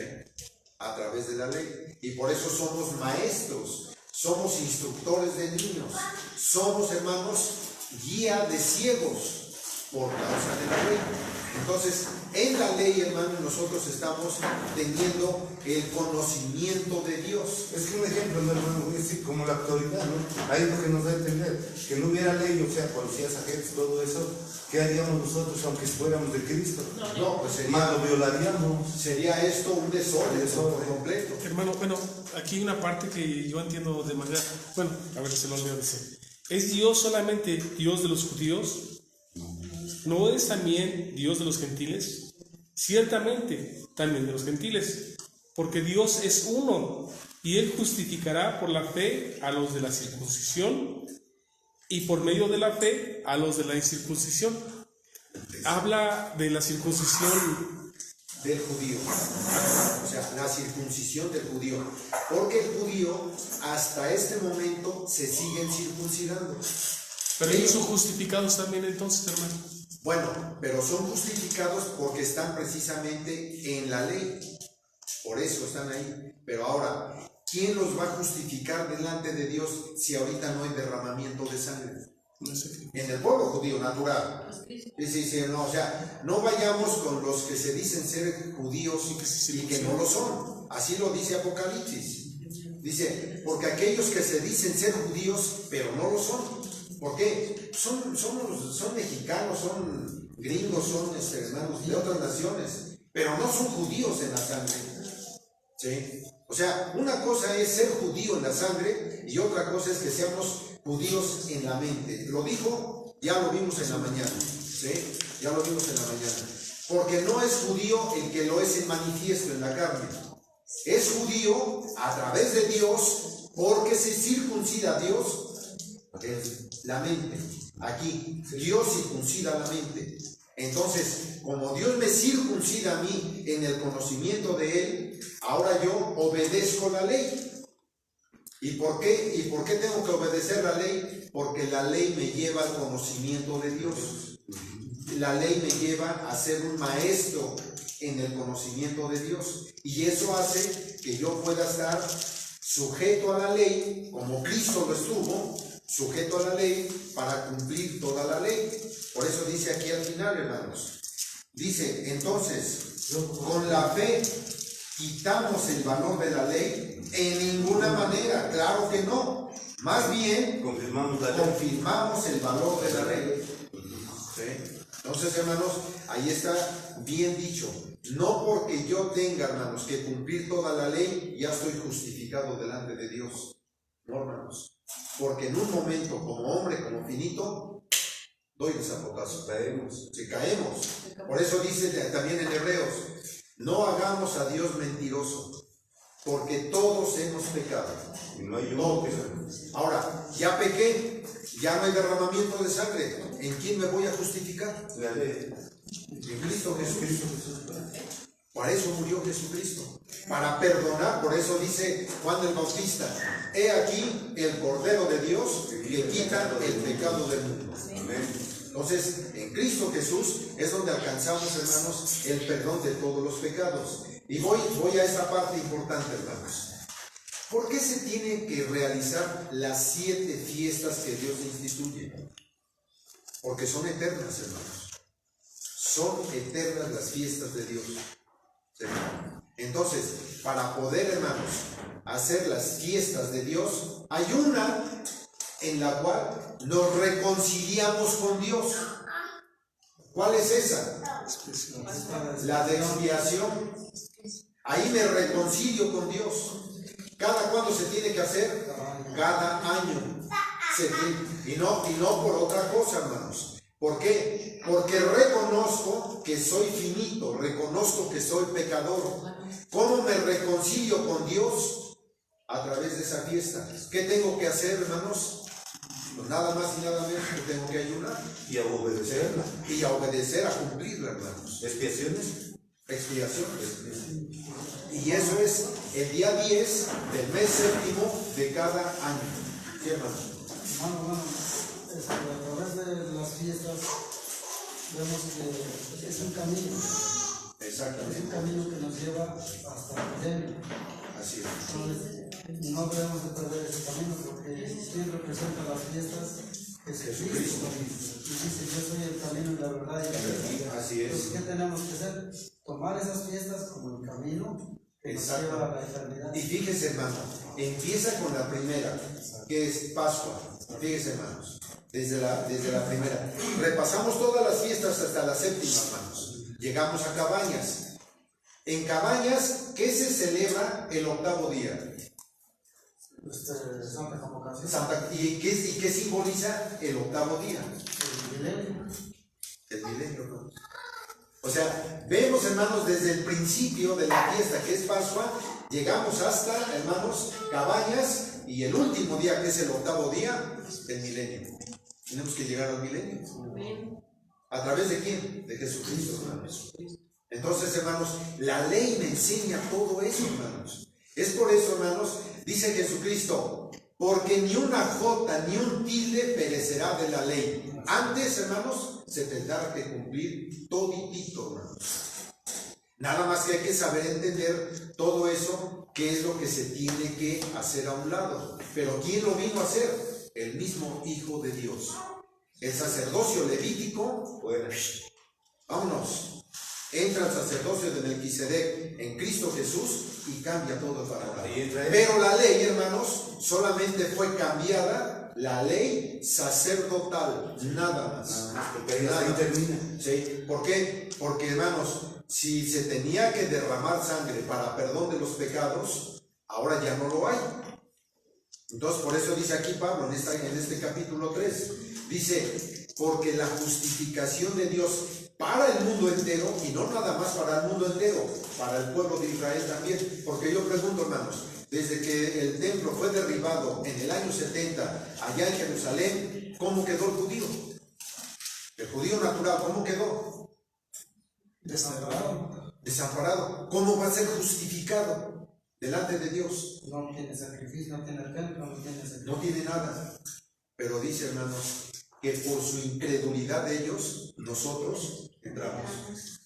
A través de la ley. Y por eso somos maestros, somos instructores de niños, somos, hermanos, guía de ciegos por causa de la ley. Entonces, en la ley, hermanos, nosotros estamos teniendo el conocimiento de Dios. Es que un ejemplo, ¿no, hermano? Es como la autoridad, ¿no? Ahí es lo que nos da a entender. Que no hubiera ley, o sea, policías, agentes, todo eso, ¿qué haríamos nosotros aunque fuéramos de Cristo? No, pues Más lo violaríamos. sería esto un desorden por completo. Hermano, bueno, aquí hay una parte que yo entiendo de manera, bueno, a ver, se lo leo, dice, ¿es Dios solamente Dios de los judíos? ¿No es también Dios de los gentiles? Ciertamente, también de los gentiles, porque Dios es uno, y Él justificará por la fe a los de la circuncisión, y por medio de la fe a los de la incircuncisión. Habla de la circuncisión Del judío, o sea, la circuncisión del judío, porque el judío hasta este momento se siguen circuncidando. Pero ellos son justificados también entonces, hermano. Bueno, pero son justificados porque están precisamente en la ley, por eso están ahí. Pero ahora, ¿quién los va a justificar delante de Dios si ahorita no hay derramamiento de sangre? No sé qué. En el pueblo judío natural. Sí, no, o sea, no vayamos con los que se dicen ser judíos y que no lo son. Así lo dice Apocalipsis. Dice, porque aquellos que se dicen ser judíos, pero no lo son. ¿Por qué? Son mexicanos, son gringos, son hermanos de otras naciones, pero no son judíos en la sangre. ¿Sí? O sea, una cosa es ser judío en la sangre y otra cosa es que seamos judíos en la mente. Lo dijo, ya lo vimos en la mañana. ¿Sí? Ya lo vimos en la mañana. Porque no es judío el que lo es en manifiesto en la carne. Es judío a través de Dios porque se circuncida a Dios en la mente. Aquí, Dios circuncida la mente. Entonces, como Dios me circuncida a mí en el conocimiento de Él, ahora yo obedezco la ley. ¿Y por qué? ¿Y por qué tengo que obedecer la ley? Porque la ley me lleva al conocimiento de Dios. La ley me lleva a ser un maestro en el conocimiento de Dios. Y eso hace que yo pueda estar sujeto a la ley, como Cristo lo estuvo, sujeto a la ley para cumplir toda la ley. Por eso dice aquí al final, hermanos. Dice, entonces, con la fe quitamos el valor de la ley. En ninguna manera, claro que no. Más bien, confirmamos el valor de la ley. ¿Sí? Entonces, hermanos, ahí está bien dicho. No porque yo tenga, hermanos, que cumplir toda la ley, ya estoy justificado delante de Dios. No, hermanos. Porque en un momento, como hombre, como finito, doy el zapotazo. Caemos. Si caemos. Por eso dice también en Hebreos, no hagamos a Dios mentiroso, porque todos hemos pecado. Y no hay Todos. Ahora, ya pequé, ya no hay derramamiento de sangre. ¿En quién me voy a justificar? La ley. En Cristo Jesús. Para eso murió Jesucristo. Para perdonar, por eso dice Juan el Bautista, he aquí el Cordero de Dios que quita el pecado del mundo. Amén. Entonces, en Cristo Jesús es donde alcanzamos, hermanos, el perdón de todos los pecados. Y voy a esa parte importante, hermanos. ¿Por qué se tienen que realizar las 7 fiestas que Dios instituye? Porque son eternas, hermanos. Son eternas las fiestas de Dios. ¿Sí? Entonces, para poder, hermanos, hacer las fiestas de Dios, hay una en la cual nos reconciliamos con Dios. ¿Cuál es esa? La de expiación. Ahí me reconcilio con Dios. ¿Cada cuándo se tiene que hacer? Cada año. Y no por otra cosa, hermanos. ¿Por qué? Porque reconozco que soy finito, reconozco que soy pecador. ¿Cómo me reconcilio con Dios? A través de esa fiesta. ¿Qué tengo que hacer, hermanos? Pues nada más y nada menos que tengo que ayunar Y a obedecerla. y a obedecer, a cumplirla, hermanos. Expiaciones. Expiación. Y eso es el día 10 del mes séptimo de cada año. ¿Sí, hermano? Hermano, a través de las fiestas vemos que es un camino. Es Exactamente. un camino que nos lleva hasta el milenio. Así es. Entonces, no debemos de perder ese camino porque ¿quién representa las fiestas? Jesucristo. Y dice, yo soy el camino y la verdad y la vida. Así es. Entonces, ¿qué tenemos que hacer? Tomar esas fiestas como el camino que nos Exacto. lleva a la eternidad. Y fíjese, hermano, empieza con la primera, que es Pascua. Fíjese, hermanos, desde la primera. Repasamos todas las fiestas hasta la séptima, hermanos. Llegamos a Cabañas. En Cabañas, ¿qué se celebra el octavo día? Santa Convocación. ¿Y qué simboliza el octavo día? El milenio. El milenio, ¿no? O sea, vemos, hermanos, desde el principio de la fiesta, que es Pascua, llegamos hasta, hermanos, Cabañas, y el último día, que es el octavo día, el milenio. Tenemos que llegar al milenio. ¿A través de quién? De Jesucristo, hermanos. Entonces, hermanos, la ley me enseña todo eso, hermanos. Es por eso, hermanos, dice Jesucristo, porque ni una jota ni un tilde perecerá de la ley. Antes, hermanos, se tendrá que cumplir toditito, hermanos. Nada más que hay que saber entender todo eso, qué es lo que se tiene que hacer a un lado. Pero ¿quién lo vino a hacer? El mismo Hijo de Dios. El sacerdocio levítico, bueno, vámonos. Entra el sacerdocio de Melquisedec en Cristo Jesús y cambia todo el panorama. Pero la ley, hermanos, solamente fue cambiada, la ley sacerdotal, nada más. Porque ahí termina. ¿Sí? ¿Por qué? Porque, hermanos, si se tenía que derramar sangre para perdón de los pecados, ahora ya no lo hay. Entonces, por eso dice aquí Pablo en este capítulo 3, dice, porque la justificación de Dios para el mundo entero, y no nada más para el mundo entero, para el pueblo de Israel también. Porque yo pregunto, hermanos, desde que el templo fue derribado en el año 70, allá en Jerusalén, ¿cómo quedó el judío? El judío natural, ¿cómo quedó? Desamparado. Desamparado. ¿Cómo va a ser justificado delante de Dios? No tiene sacrificio, no tiene templo, no tiene sacrificio. No tiene nada. Pero dice, hermanos, que por su incredulidad de ellos, nosotros entramos.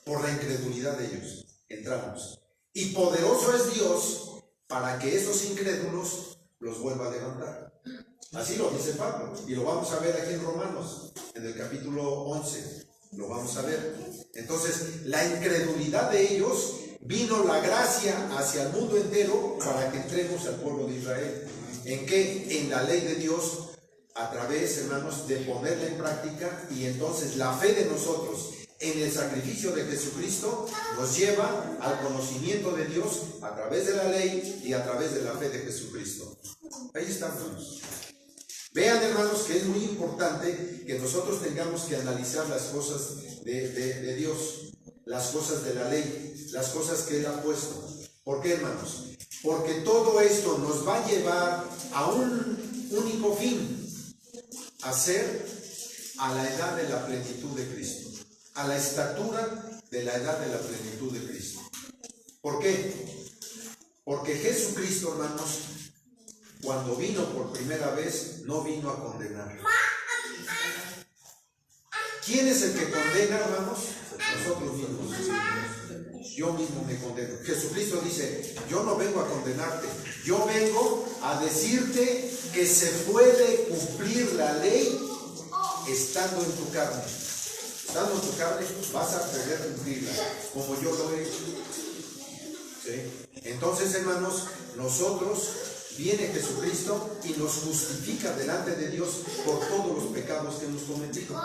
Por la incredulidad de ellos, entramos. Y poderoso es Dios para que esos incrédulos los vuelva a levantar. Así lo dice Pablo. Y lo vamos a ver aquí en Romanos, en el capítulo 11. Lo vamos a ver. Entonces, la incredulidad de ellos, vino la gracia hacia el mundo entero para que entremos al pueblo de Israel. ¿En qué? En la ley de Dios, a través, hermanos, de ponerla en práctica, y entonces la fe de nosotros en el sacrificio de Jesucristo nos lleva al conocimiento de Dios a través de la ley y a través de la fe de Jesucristo. Ahí estamos. Vean, hermanos, que es muy importante que nosotros tengamos que analizar las cosas de Dios, las cosas de la ley, las cosas que Él ha puesto. ¿Por qué, hermanos? Porque todo esto nos va a llevar a un único fin, a ser a la edad de la plenitud de Cristo, a la estatura de la edad de la plenitud de Cristo. ¿Por qué? Porque Jesucristo, hermanos, cuando vino por primera vez, no vino a condenar. ¿Quién es el que condena, hermanos? Nosotros mismos. Yo mismo me condeno. Jesucristo dice, yo no vengo a condenarte, yo vengo a decirte que se puede cumplir la ley estando en tu carne. Estando en tu carne vas a poder cumplirla, como yo lo he hecho. ¿Sí? Entonces, hermanos, nosotros, viene Jesucristo y nos justifica delante de Dios por todos los pecados que hemos cometido.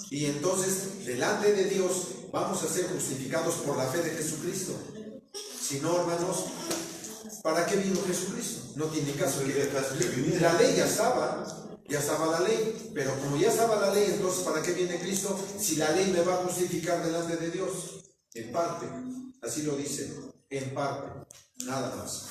Y entonces, delante de Dios, vamos a ser justificados por la fe de Jesucristo. Si no, hermanos, ¿para qué vino Jesucristo? No tiene caso que la ley ya estaba la ley, pero como ya estaba la ley, entonces ¿para qué viene Cristo? Si la ley me va a justificar delante de Dios, en parte, así lo dice, en parte, nada más.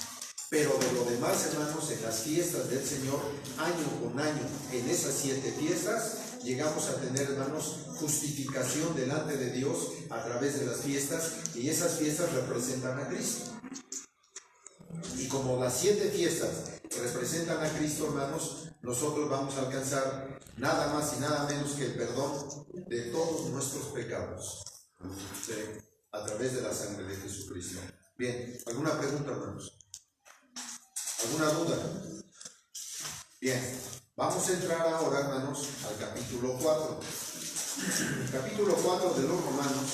Pero de lo demás, hermanos, en las fiestas del Señor, año con año, en esas 7 fiestas, llegamos a tener, hermanos, justificación delante de Dios a través de las fiestas, y esas fiestas representan a Cristo. Y como las 7 fiestas representan a Cristo, hermanos, nosotros vamos a alcanzar nada más y nada menos que el perdón de todos nuestros pecados, ¿sí?, a través de la sangre de Jesucristo. Bien, ¿alguna pregunta, hermanos? ¿Alguna duda? Bien, vamos a entrar ahora, hermanos, al capítulo 4. El capítulo 4 de los Romanos.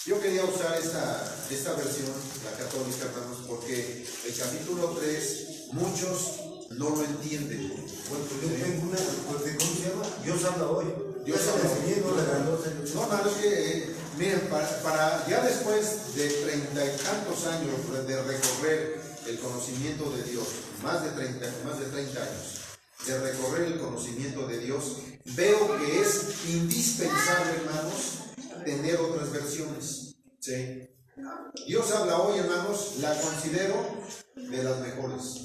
Yo quería usar esta versión, la católica, hermanos, porque el capítulo 3 muchos no lo entienden. Bueno, pues yo tengo una, porque ¿cómo se llama? Dios habla hoy. Dios habla hoy. No, No, hermanos, que miren, para ya después de 30 y tantos años de recorrer el conocimiento de Dios, más de 30 años de recorrer el conocimiento de Dios, veo que es indispensable, hermanos, tener otras versiones, ¿sí? Dios habla hoy, hermanos, la considero de las mejores.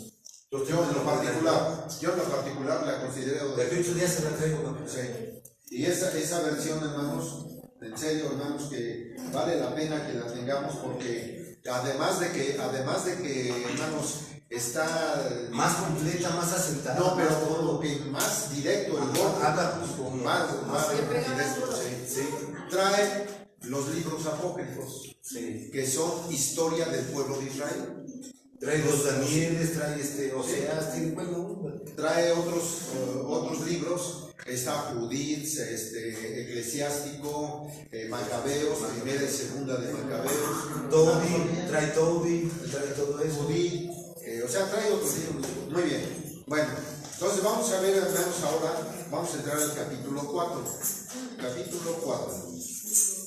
Yo en lo particular la considero de 8 días se la traigo, ¿no? Sí. Y esa versión, hermanos, en serio, hermanos, que vale la pena que la tengamos, porque además de que hermanos, está más completa, más asentada. No, pero como que más directo el golpe, habla como más directo, sí. Trae los libros apócrifos, sí, que son historia del pueblo de Israel. Trae los Danieles, trae Oseas, tiene, bueno, trae otros libros. Está Judith, Eclesiástico, Macabeos, primera y segunda de Macabeos. Trae todo eso. Judith, o sea, trae otros libros. Muy bien. Bueno, entonces vamos a ver, hermanos, ahora vamos a entrar al capítulo 4. Capítulo 4.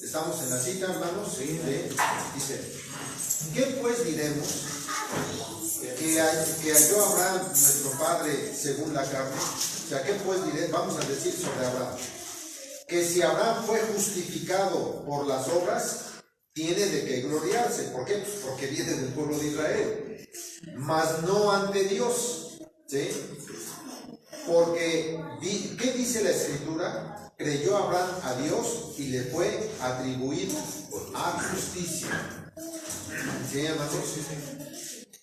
¿Estamos en la cita, hermanos? Sí. Dice, ¿qué pues diremos? Que halló Abraham, nuestro padre, según la carne. O sea, ¿qué pues diremos? Vamos a decir sobre Abraham. Que si Abraham fue justificado por las obras, tiene de qué gloriarse. ¿Por qué? Pues porque viene del pueblo de Israel. Mas no ante Dios. ¿Sí? Porque, ¿qué dice la Escritura? Creyó Abraham a Dios y le fue atribuido a justicia. ¿Sí, hermanos?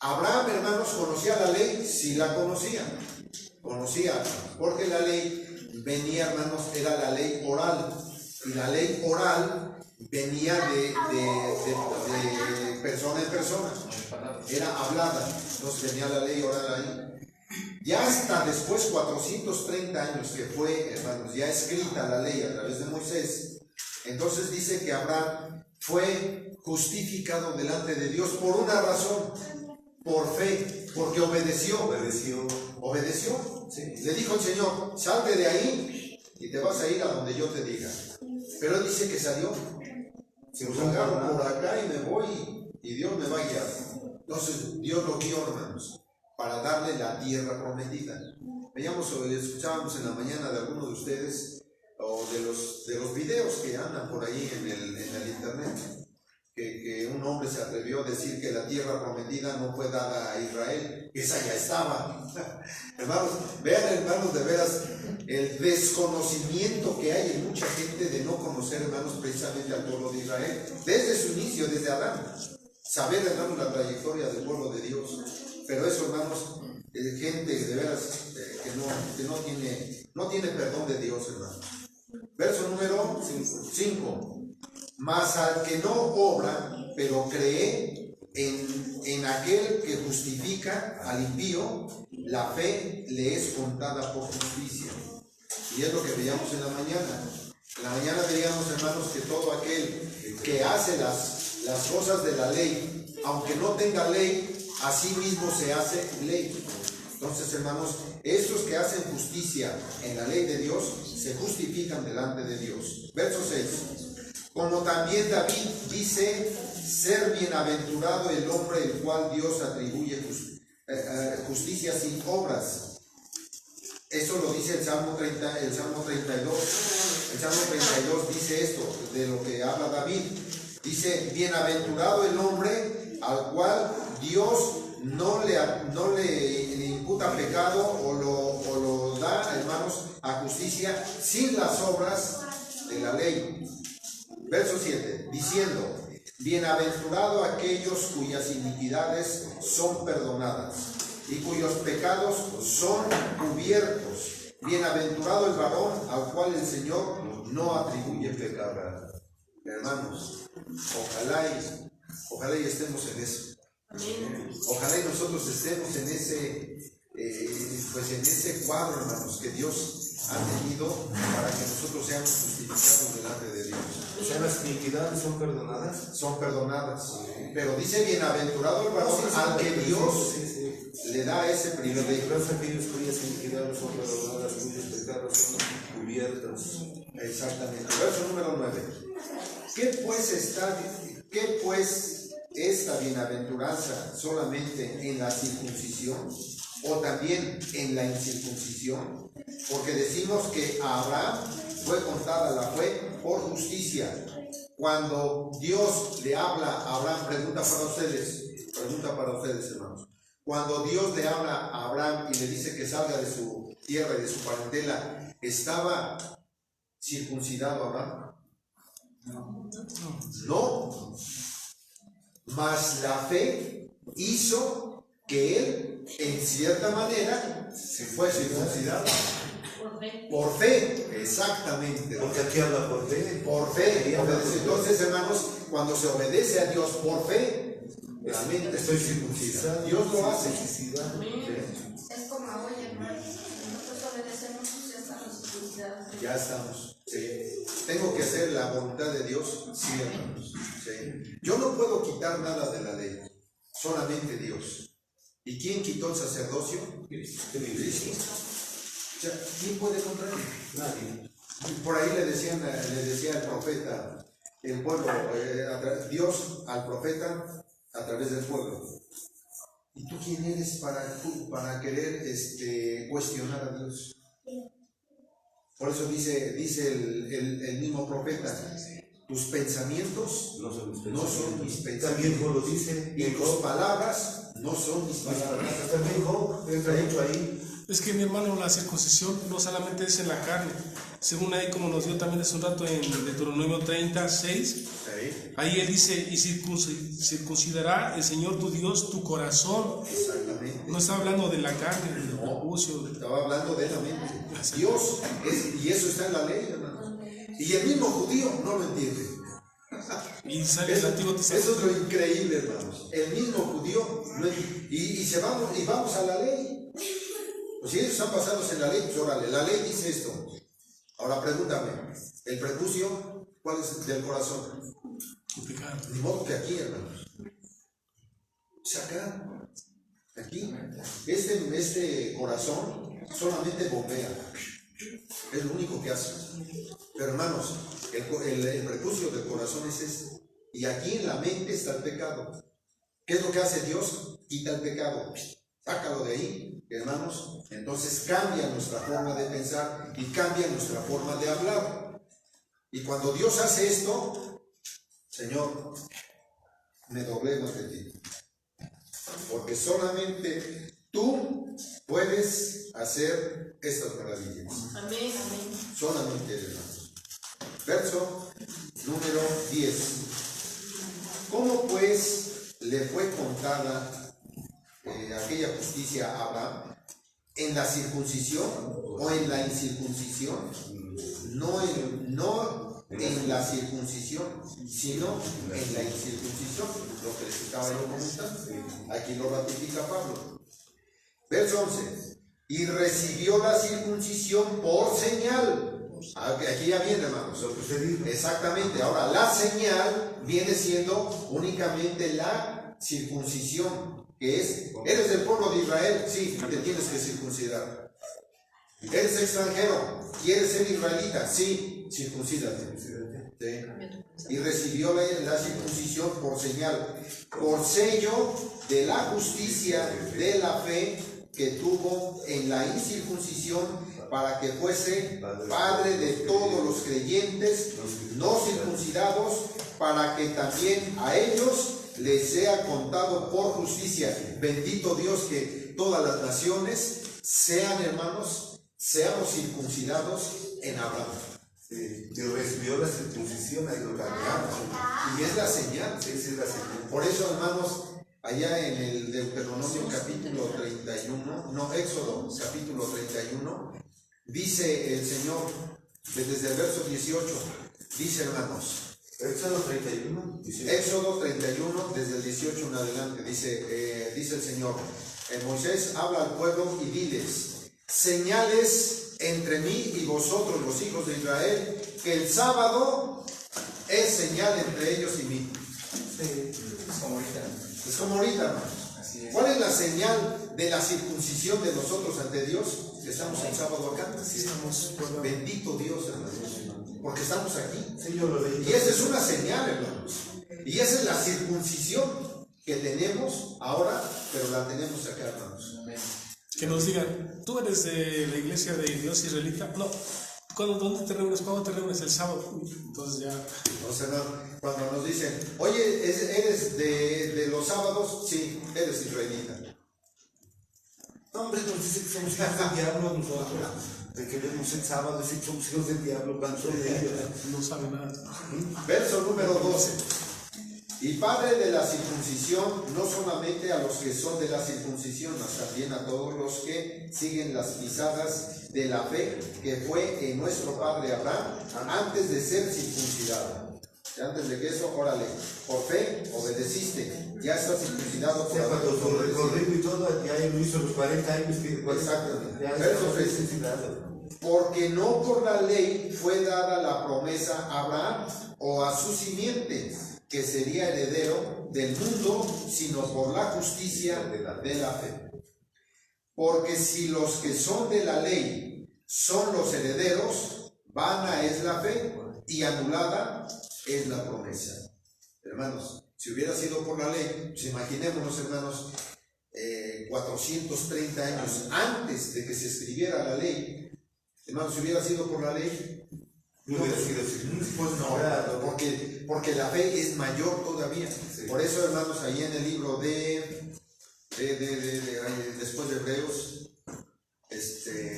Abraham, hermanos, ¿conocía la ley? Sí la conocía. Porque la ley venía, hermanos, era la ley oral. Y la ley oral venía de persona en persona. Era hablada. Entonces venía la ley oral ahí. Ya hasta después, 430 años que fue, hermanos, ya escrita la ley a través de Moisés, entonces dice que Abraham fue justificado delante de Dios por una razón, por fe, porque obedeció. ¿Sí? Le dijo el Señor, salte de ahí y te vas a ir a donde yo te diga. Pero él dice que salió, pues agarro por acá y me voy y Dios me va a guiar. Entonces Dios lo guió, hermanos, para darle la tierra prometida. Escuchábamos en la mañana de algunos de ustedes, o de los videos que andan por ahí en el internet, que un hombre se atrevió a decir que la tierra prometida no fue dada a Israel, esa ya estaba. Hermanos, vean, hermanos, de veras el desconocimiento que hay en mucha gente de no conocer, hermanos, precisamente al pueblo de Israel, desde su inicio, desde Adán. Saber, hermanos, la trayectoria del pueblo de Dios. Pero eso, hermanos, gente de veras que no tiene perdón de Dios, hermanos. Verso número 5. Mas al que no obra, pero cree en aquel que justifica al impío, la fe le es contada por justicia. Y es lo que veíamos en la mañana. En la mañana veíamos, hermanos, que todo aquel que hace las cosas de la ley, aunque no tenga ley, así mismo se hace ley. Entonces, hermanos, estos que hacen justicia en la ley de Dios, se justifican delante de Dios. Verso 6. Como también David dice, ser bienaventurado el hombre el cual Dios atribuye justicia sin obras. Eso lo dice el Salmo 32. El Salmo 32 dice esto, de lo que habla David. Dice, bienaventurado el hombre al cual Dios no le imputa pecado o lo da, hermanos, a justicia sin las obras de la ley. Verso 7, diciendo: bienaventurado aquellos cuyas iniquidades son perdonadas y cuyos pecados son cubiertos. Bienaventurado el varón al cual el Señor no atribuye pecado. Hermanos, ojalá y estemos en eso. Ojalá y nosotros estemos en ese cuadro, hermanos, que Dios ha tenido para que nosotros seamos justificados delante de Dios. O sea, las iniquidades son perdonadas. Son perdonadas. Pero dice: bienaventurado el varón al que Dios le da ese privilegio. Bienaventurados aquellos cuyas iniquidades son perdonadas, cuyos pecados son cubiertos. Exactamente. Verso número 9. ¿Qué pues esta bienaventuranza solamente en la circuncisión o también en la incircuncisión? Porque decimos que a Abraham fue contada la fe por justicia. Cuando Dios le habla a Abraham, pregunta para ustedes, hermanos. Cuando Dios le habla a Abraham y le dice que salga de su tierra y de su parentela, ¿estaba circuncidado Abraham? No. Mas la fe hizo que él, en cierta manera, se fue circuncidado. Por fe, exactamente. Porque aquí habla por fe. Por fe. Entonces, hermanos, cuando se obedece a Dios por fe, realmente estoy circuncidado. Dios lo hace. Es como hoy, hermano. Nosotros obedecemos y ya estamos circuncidados. Ya estamos. Sí. Tengo que hacer la voluntad de Dios. Sí, hermanos. Sí. Yo no puedo quitar nada de la ley. Solamente Dios. ¿Y quién quitó el sacerdocio? Cristo. O sea, ¿quién puede contra él? Nadie. Por ahí le decía el profeta, el pueblo, Dios al profeta a través del pueblo. ¿Y tú quién eres para querer cuestionar a Dios? Por eso dice el mismo profeta: tus pensamientos no son mis pensamientos. También Job lo dice. Y tus palabras no son mis palabras. También Job entra mucho ahí. Es que, mi hermano, la circuncisión no solamente es en la carne, según ahí como nos dio también hace un rato en Deuteronomio 36, ahí él dice: y circuncidará el Señor tu Dios tu corazón. Exactamente. No está hablando de la carne, del prepucio. Estaba hablando de la mente. Dios, y eso está en la ley, hermano. Y el mismo judío no lo entiende. Y sale el Antiguo Testamento. Eso es lo increíble, hermanos. El mismo judío no entiende. Y vamos a la ley. Pues si ellos están basados en la ley, pues órale, la ley dice esto. Ahora pregúntame, ¿el prepucio cuál es del corazón? Ni modo que aquí, hermanos. O sea, acá, aquí, este corazón solamente bombea. Es lo único que hace. Pero hermanos, el prepucio del corazón es este. Y aquí en la mente está el pecado. ¿Qué es lo que hace Dios? Quita el pecado. Sácalo de ahí, hermanos. Entonces cambia nuestra forma de pensar y cambia nuestra forma de hablar. Y cuando Dios hace esto, Señor, me doblego ante ti. Porque solamente tú puedes hacer estas maravillas. Amén, amén. Solamente, hermanos. Verso número 10. ¿Cómo pues le fue contada aquella justicia a Abraham? ¿En la circuncisión o en la incircuncisión? No en la circuncisión, sino en la incircuncisión, lo que les estaba yo comentando. Aquí lo ratifica Pablo. Verso 11. Y recibió la circuncisión por señal. Aquí ya viene, hermanos, lo que usted dijo. Exactamente. Ahora, la señal viene siendo únicamente la circuncisión, que es: eres del pueblo de Israel, sí, te tienes que circuncidar. Eres extranjero, quieres ser israelita, sí, circuncídate. ¿Sí? Y recibió la circuncisión por señal, por sello de la justicia de la fe que tuvo en la incircuncisión, para que fuese padre de todos los creyentes no circuncidados, para que también a ellos les sea contado por justicia. Bendito Dios que todas las naciones sean, hermanos, seamos circuncidados en Abraham. Sí, que recibió la circuncisión ahí lo cargamos. Y es la señal. Sí, sí, la señal. Por eso, hermanos, allá en el Deuteronomio capítulo 31, no, Éxodo capítulo 31, dice el Señor, desde el verso 18, dice, hermanos, Éxodo 31. Éxodo 31, desde el 18 en adelante, dice el Señor, Moisés habla al pueblo y diles, señales entre mí y vosotros, los hijos de Israel, que el sábado es señal entre ellos y mí. Sí, es como ahorita. Es como ahorita, hermanos. Así es. ¿Cuál es la señal de la circuncisión de nosotros ante Dios? Que estamos en sábado acá. Bendito Dios, hermanos. Porque estamos aquí. Sí, yo lo leí. Y esa es una señal, hermanos. Y esa es la circuncisión que tenemos ahora, pero la tenemos acá, hermanos. Que nos digan, tú eres de la iglesia de Dios israelita. No. ¿Dónde te reúnes? ¿Cuándo te reúnes? El sábado. Entonces ya. O sea, cuando nos dicen, oye, ¿eres de los sábados? Sí, eres israelita. No, hombre, nos dice que somos hijos del diablo nosotros. De que vemos el sábado, decir que somos hijos del diablo, cuando son de ellos. No sabe nada. Verso número 12. Y padre de la circuncisión, no solamente a los que son de la circuncisión, mas también a todos los que siguen las pisadas de la fe que fue en nuestro padre Abraham antes de ser circuncidado. Antes de que eso, órale, por fe obedeciste, ya estás circuncidado por Cuando haber su recorrido y todo, ya lo hizo los 40 años que exactamente. ya Verso está 13. circuncidado. Porque no por la ley fue dada la promesa a Abraham o a su simiente, que sería heredero del mundo, sino por la justicia de la fe. Porque si los que son de la ley son los herederos, vana es la fe y anulada es la promesa. Hermanos, si hubiera sido por la ley, pues imaginémonos, hermanos, 430 años antes de que se escribiera la ley, hermanos, si hubiera sido por la ley, No hubiera sido pues no, porque la fe es mayor todavía. Sí. Por eso, hermanos, ahí en el libro después de Hebreos,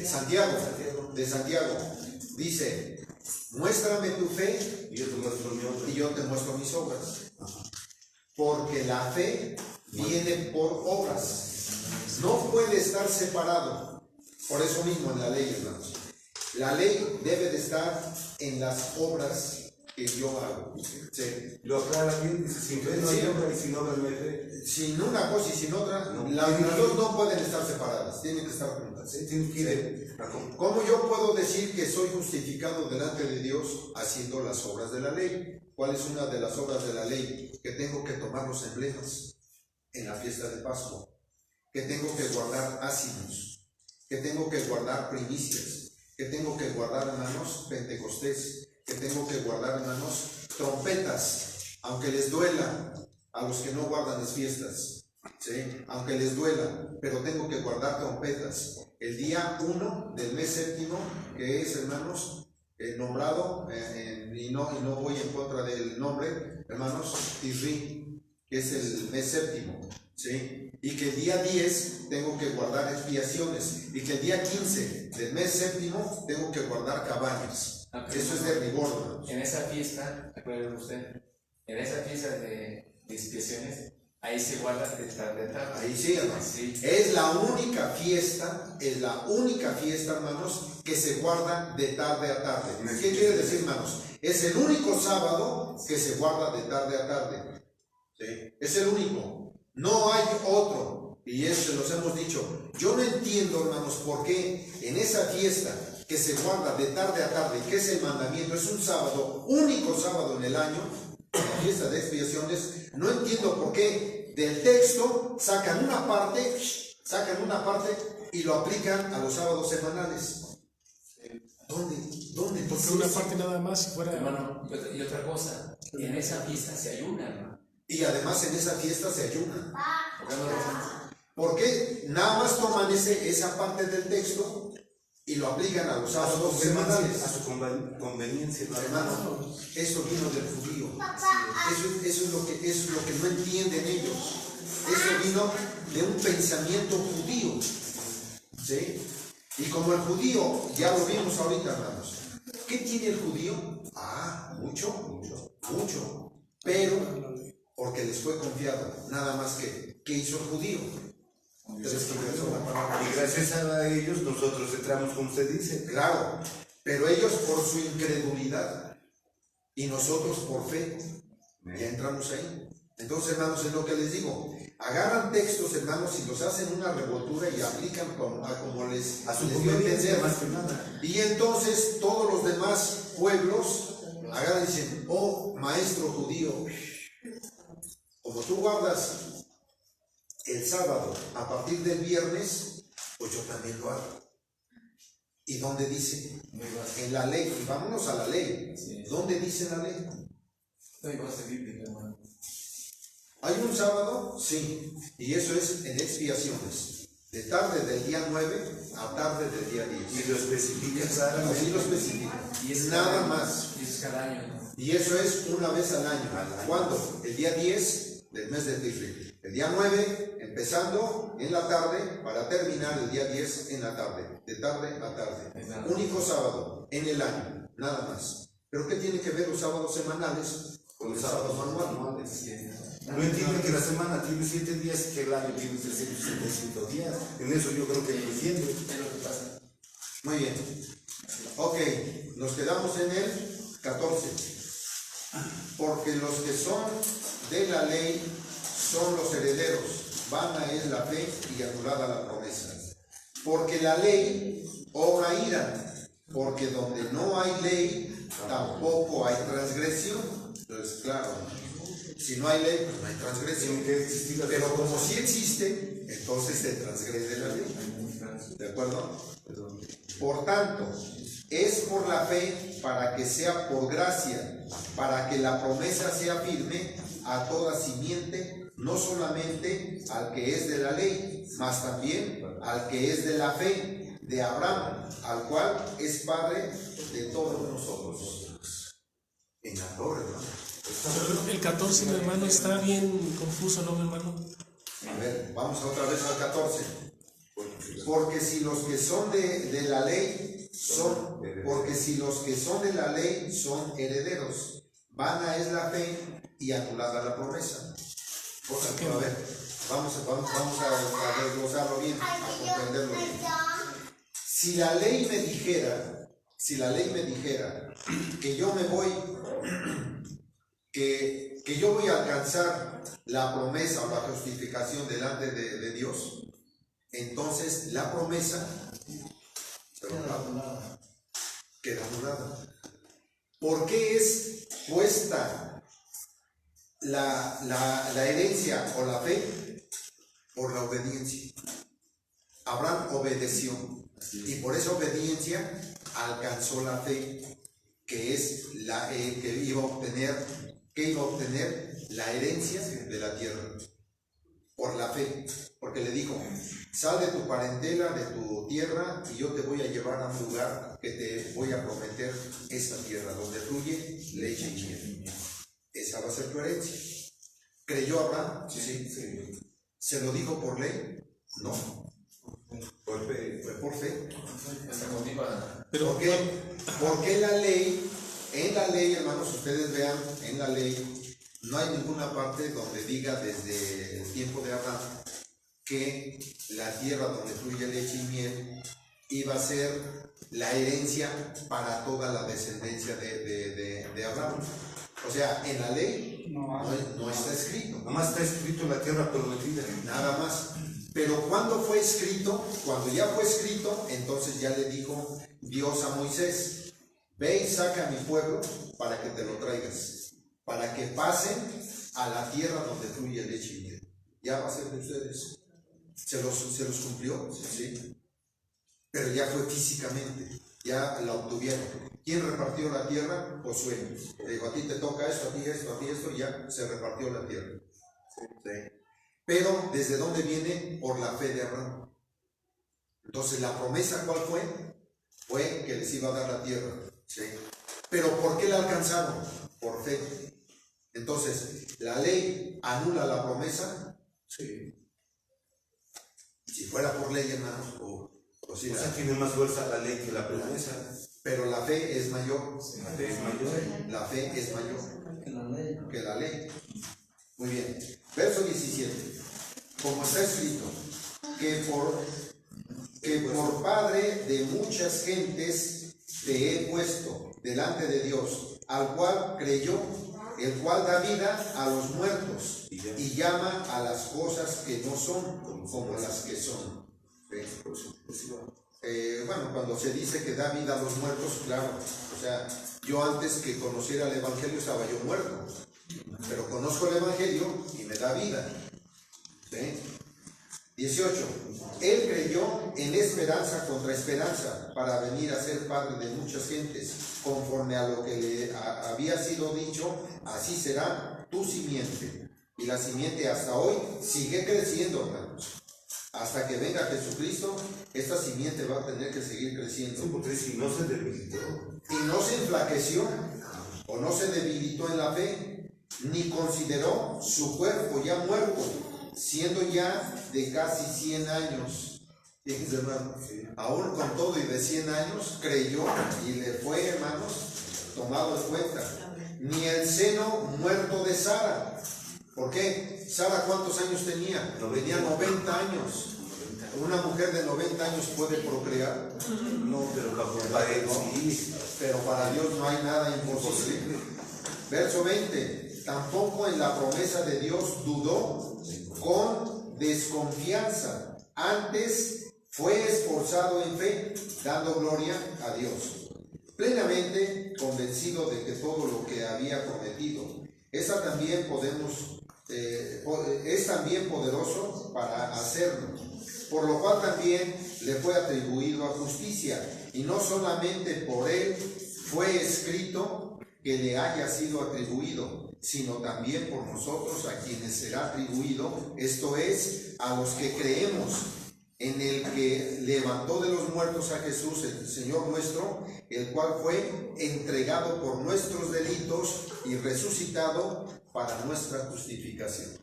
Santiago, dice, muéstrame tu fe Y yo te muestro mi obra. y yo te muestro mis obras. Porque la fe viene por obras. No puede estar separado. Por eso mismo en la ley, hermanos. La ley debe de estar en las obras que yo hago. ¿Sí? Lo aclara bien, dice, sin fe no hay Sí. obra y sin obra no hay fe. Sin una cosa y sin otra, No. las dos no pueden estar separadas, tienen que estar juntas. Sí, tiene que ir ¿Cómo yo puedo decir que soy justificado delante de Dios haciendo las obras de la ley? ¿Cuál es una de las obras de la ley? Que tengo que tomar los emblemas en la fiesta de Pascua, que tengo que guardar ácimos, que tengo que guardar primicias, que tengo que guardar, hermanos, Pentecostés, que tengo que guardar, hermanos, trompetas, aunque les duela a los que no guardan las fiestas, ¿sí? Aunque les duela, pero tengo que guardar trompetas. El día 1 del mes séptimo, que es, hermanos, nombrado, y no voy en contra del nombre, hermanos, Tisri, que es el mes séptimo, ¿sí? Y que el día 10 tengo que guardar expiaciones, y que el día 15 del mes séptimo tengo que guardar cabañas. Eso es de rigor, hermanos. En esa fiesta, recuerde usted, en esa fiesta de expiaciones, ahí se guarda de tarde. Ahí sí, hermanos. Sí. Es la única fiesta, hermanos, que se guarda de tarde a tarde. ¿Qué quiere decir, hermanos? Es el único sábado que se guarda de tarde a tarde. ¿Sí? Es el único. No hay otro. Y eso los hemos dicho. Yo no entiendo, hermanos, por qué en esa fiesta que se guarda de tarde a tarde, que es el mandamiento, es un sábado, único sábado en el año, la fiesta de expiaciones, no entiendo por qué del texto sacan una parte y lo aplican a los sábados semanales. ¿Dónde? Porque una parte nada más si fuera. Hermano, y otra cosa, en esa fiesta se ayuna, hermano. Y además en esa fiesta se ayuna. ¿Por qué no lo hacen? ¿Por qué nada más toman esa parte del texto y lo aplican a los A su sábados conveniencia, semanales. a su conveniencia, ¿no? Hermano, eso vino del judío. Eso es lo que no entienden ellos. Eso vino de un pensamiento judío. ¿Sí? Y como el judío, ya lo vimos ahorita, hermanos. ¿Qué tiene el judío? Mucho. Pero porque les fue confiado. Nada más que, ¿qué hizo el judío? Y gracias a ellos nosotros entramos, como usted dice. Claro, pero ellos por su incredulidad y nosotros por fe. Ya entramos ahí. Entonces, hermanos, es lo que les digo. Agarran textos, hermanos, y los hacen una revoltura y aplican como les A su dio a conveniencia, entender. más que nada. Y entonces todos los demás pueblos agarran y dicen, oh maestro judío, como tú guardas el sábado a partir del viernes, pues yo también lo hago. ¿Y dónde dice? En la ley. Y vámonos a la ley. ¿Dónde dice la ley? No hay base bíblica, hermano. ¿Hay un sábado? Sí. Y eso es en expiaciones. De tarde del día 9 a tarde del día 10. Y lo especifica claramente. Así lo especifica. Y es Nada cada año. más. Y es cada año, ¿no? Y eso es una vez al año. ¿Cuándo? El día 10 del mes de Tishri. El día 9, empezando en la tarde, para terminar el día 10 en la tarde. De tarde a tarde. Exacto. Único sábado en el año. Nada más. ¿Pero qué tiene que ver los sábados semanales con los sábados manuales? No entienden que la semana tiene 7 días y que el año tiene 365 días. En eso yo creo que lo entienden. Es lo que pasa. Muy bien. Ok, nos quedamos en el 14. Porque los que son de la ley son los herederos. Vana es la fe y anulada la promesa. Porque la ley obra ira. Porque donde no hay ley, tampoco hay transgresión. Entonces, claro, si no hay ley, pues no hay transgresión. Tiene que existir la Pero como cosa. sí existe, entonces se transgrede la ley. ¿De acuerdo? Por tanto, es por la fe para que sea por gracia, para que la promesa sea firme a toda simiente, no solamente al que es de la ley, mas también al que es de la fe, de Abraham, al cual es padre de todos nosotros. En la torre, hermano. El 14, mi hermano, está bien confuso, ¿no, mi hermano? A ver, vamos otra vez al 14. Porque si los que son de la ley son, porque si los que son de la ley son herederos, vana es la fe y anulada la promesa. A ver, vamos a desglosarlo bien, a comprenderlo bien. Si la ley me dijera que yo me voy, que yo voy a alcanzar la promesa o la justificación delante de Dios, entonces la promesa queda anulada. ¿Por qué es puesta la herencia o la fe? Por la obediencia. Abraham obedeció y por esa obediencia alcanzó la fe, que es que iba a obtener la herencia de la tierra. Por la fe, porque le dijo, sal de tu parentela, de tu tierra, y yo te voy a llevar a un lugar que te voy a prometer, esta tierra donde fluye leche y miel. Esa va a ser tu herencia. ¿Creyó Abraham? Sí. ¿Se lo dijo por ley? No. Por fe. Fue por fe. Esa motiva. ¿Por qué? Porque en la ley, hermanos, ustedes vean, en la ley no hay ninguna parte donde diga desde el tiempo de Abraham que la tierra donde fluye leche y miel iba a ser la herencia para toda la descendencia de Abraham. O sea, en la ley no está escrito. Nada más está escrito la tierra prometida. Nada más. Pero cuando fue escrito, cuando ya fue escrito, entonces ya le dijo Dios a Moisés, ve y saca a mi pueblo para que te lo traigas, para que pasen a la tierra donde fluye leche y miel. Ya va a ser de ustedes. ¿Se los cumplió? Sí. Pero ya fue físicamente, ya la obtuvieron. ¿Quién repartió la tierra? Josué. Le digo, a ti te toca esto, a ti esto, a ti esto, y ya se repartió la tierra. Sí. Pero, ¿desde dónde viene? Por la fe de Abraham. Entonces, ¿la promesa cuál fue? fue que les iba a dar la tierra. ¿Sí? Pero ¿por qué la alcanzaron? Por fe. Entonces, ¿la ley anula la promesa? Sí. Si fuera por ley, hermanos, pues sí, O sea, tiene más fuerza la ley que la promesa. pero la fe es mayor. La fe es mayor. La fe es mayor Que la ley. que la ley. Muy bien. Verso 17. Como está escrito, que por padre de muchas gentes te he puesto delante de Dios, al cual creyó, el cual da vida a los muertos y llama a las cosas que no son como las que son. Bueno, cuando se dice que da vida a los muertos, claro, o sea, yo antes que conociera el Evangelio estaba yo muerto, pero conozco el Evangelio y me da vida. ¿Sí? 18. Él creyó en esperanza contra esperanza para venir a ser padre de muchas gentes, conforme a lo que le había sido dicho, así será tu simiente. Y la simiente hasta hoy sigue creciendo, hermanos. Hasta que venga Jesucristo, esta simiente va a tener que seguir creciendo. Sí, porque si no se debilitó. Y no se enflaqueció o no se debilitó en la fe, ni consideró su cuerpo ya muerto, siendo ya de casi 100 años. Fíjense, hermano, aún con todo y de 100 años, creyó y le fue, hermanos, tomado en cuenta. Ni el seno muerto de Sara. ¿Por qué? Sara, ¿cuántos años tenía? Tenía 90 años. ¿Una mujer de 90 años puede procrear? No, Pero para Dios no hay nada imposible. Verso 20. Tampoco en la promesa de Dios dudó con desconfianza. Antes fue esforzado en fe, dando gloria a Dios. Plenamente convencido de que todo lo que había prometido es también poderoso para hacerlo, por lo cual también le fue atribuido a justicia, y no solamente por él fue escrito que le haya sido atribuido, sino también por nosotros a quienes será atribuido, esto es, a los que creemos en el que levantó de los muertos a Jesús, el Señor nuestro, el cual fue entregado por nuestros delitos y resucitado para nuestra justificación.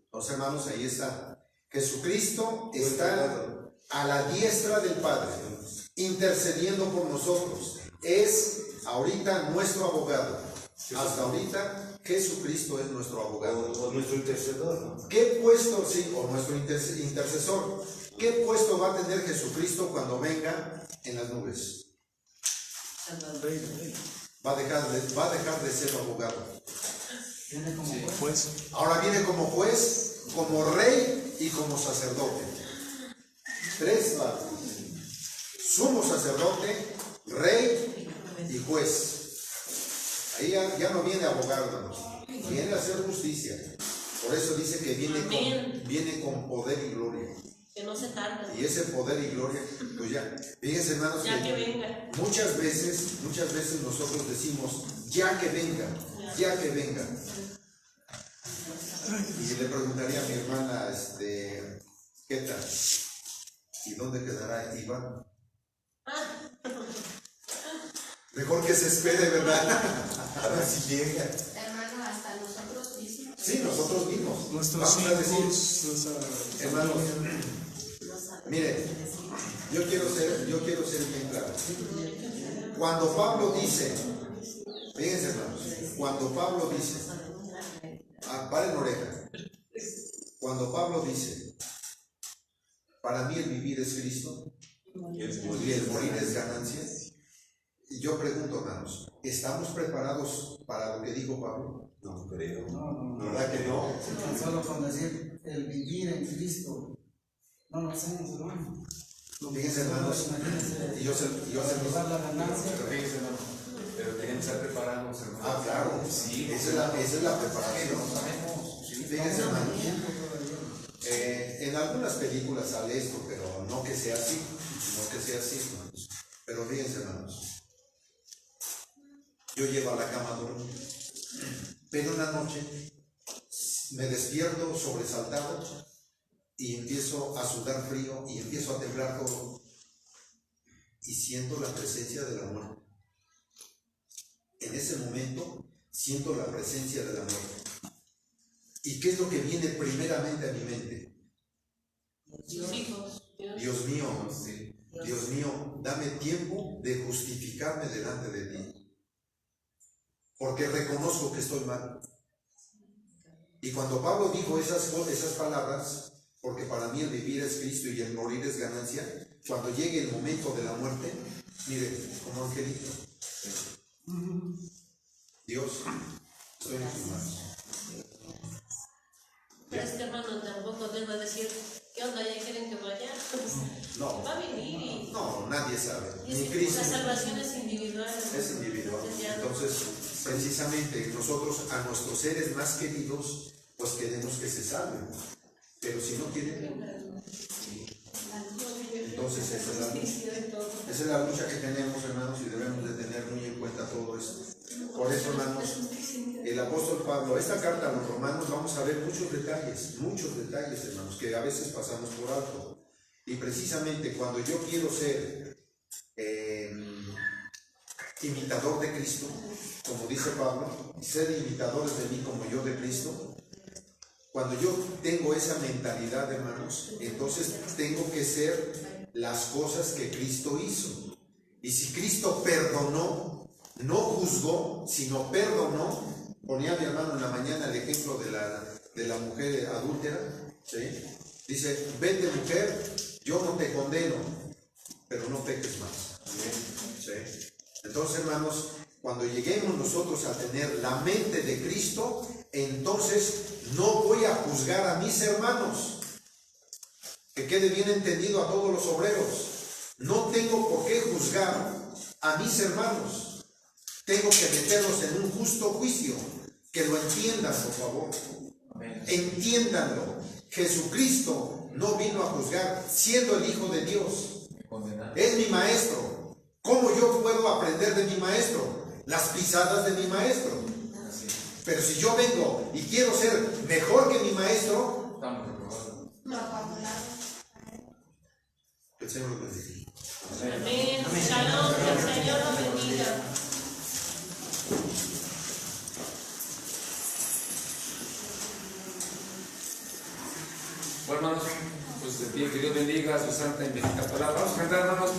Entonces, hermanos, ahí está. Jesucristo está a la diestra del Padre, intercediendo por nosotros. Es ahorita nuestro abogado. Hasta ahorita Jesucristo es nuestro abogado. O nuestro intercedor, ¿no? ¿Qué puesto, sí, o nuestro intercesor? ¿Qué puesto va a tener Jesucristo cuando venga en las nubes? Va a dejar de ser abogado. Viene como Pues, Ahora viene como juez, como rey y como sacerdote. Tres partes. Sumo sacerdote, rey y juez. Ahí ya no viene a abogar, hermanos. Viene a hacer justicia. Por eso dice que viene con poder y gloria. Que no se tarde. Y ese poder y gloria, pues ya. Fíjense, hermanos, Ya que venga. muchas veces nosotros decimos, ya que venga, ya que venga. Y le preguntaría a mi hermana, ¿qué tal? ¿Y dónde quedará Iván? Mejor que se espere, ¿verdad? A ver si llega. Hermano, hasta nosotros mismos. Sí, nosotros mismos. nuestros Vamos a decir, hijos, hermanos, mire, yo quiero ser bien claro. Cuando Pablo dice, fíjense, hermanos, cuando Pablo dice, paren oreja, cuando Pablo dice, para mí el vivir es Cristo y el morir es ganancia, y yo pregunto, hermanos, ¿estamos preparados para lo que dijo Pablo? No creo. No, ¿Verdad que no? tan solo con decir el vivir en Cristo, no lo hacemos, hermano. Fíjense, hermanos, y yo se Dar la ganancia. Pero fíjense, hermano, pero tenemos que estar preparados, hermano. Ah, claro, Sí, esa es la preparación. no sabemos. Sí, Fíjense, hermanos, Tiempo todavía. en algunas películas sale esto, pero no que sea así, hermanos. Pero fíjense, hermanos, yo llego a la cama dormido, pero una noche me despierto sobresaltado y empiezo a sudar frío y empiezo a temblar todo. y siento la presencia de la muerte. En ese momento siento la presencia de la muerte. ¿Y qué es lo que viene primeramente a mi mente? Sus hijos. Dios mío, dame tiempo de justificarme delante de ti, porque reconozco que estoy mal. Y cuando Pablo dijo esas palabras, porque para mí el vivir es Cristo y el morir es ganancia, cuando llegue el momento de la muerte, mire, como angelito, Dios, estoy en tus manos. Pero es que hermano, tampoco les va a decir, ¿qué onda? ¿Ya quieren que vaya? No. Va a venir y... No, nadie sabe, y ni es- Cristo. La salvación es individual. Es individual. Entonces, precisamente nosotros a nuestros seres más queridos, pues queremos que se salven. Pero si no quieren, entonces esa es la lucha que tenemos, hermanos, y debemos de tener muy en cuenta todo esto. Por eso, hermanos, el apóstol Pablo, esta carta a los romanos, vamos a ver muchos detalles, hermanos, que a veces pasamos por alto. Y precisamente cuando yo quiero ser imitador de Cristo, como dice Pablo, ser imitadores de mí como yo de Cristo, cuando yo tengo esa mentalidad, hermanos, entonces tengo que ser las cosas que Cristo hizo. Y si Cristo perdonó, no juzgó, sino perdonó, ponía mi hermano en la mañana el ejemplo de la mujer adúltera, ¿sí? Dice, vete mujer, yo no te condeno, pero no peques más. ¿Sí? Entonces, hermanos, cuando lleguemos nosotros a tener la mente de Cristo, entonces no voy a juzgar a mis hermanos. Que quede bien entendido a todos los obreros. No tengo por qué juzgar a mis hermanos. Tengo que meterlos en un justo juicio. Que lo entiendan, por favor. Entiéndanlo. Jesucristo no vino a juzgar siendo el Hijo de Dios. Es mi maestro. ¿Cómo yo puedo aprender de mi maestro? Las pisadas de mi maestro. Pero si yo vengo y quiero ser mejor que mi maestro, el Señor lo bendiga. Amén. Shalom, que el Señor lo bendiga. Bueno, hermanos, pues que Dios bendiga su santa y bendita palabra. Vamos a cantar, hermanos.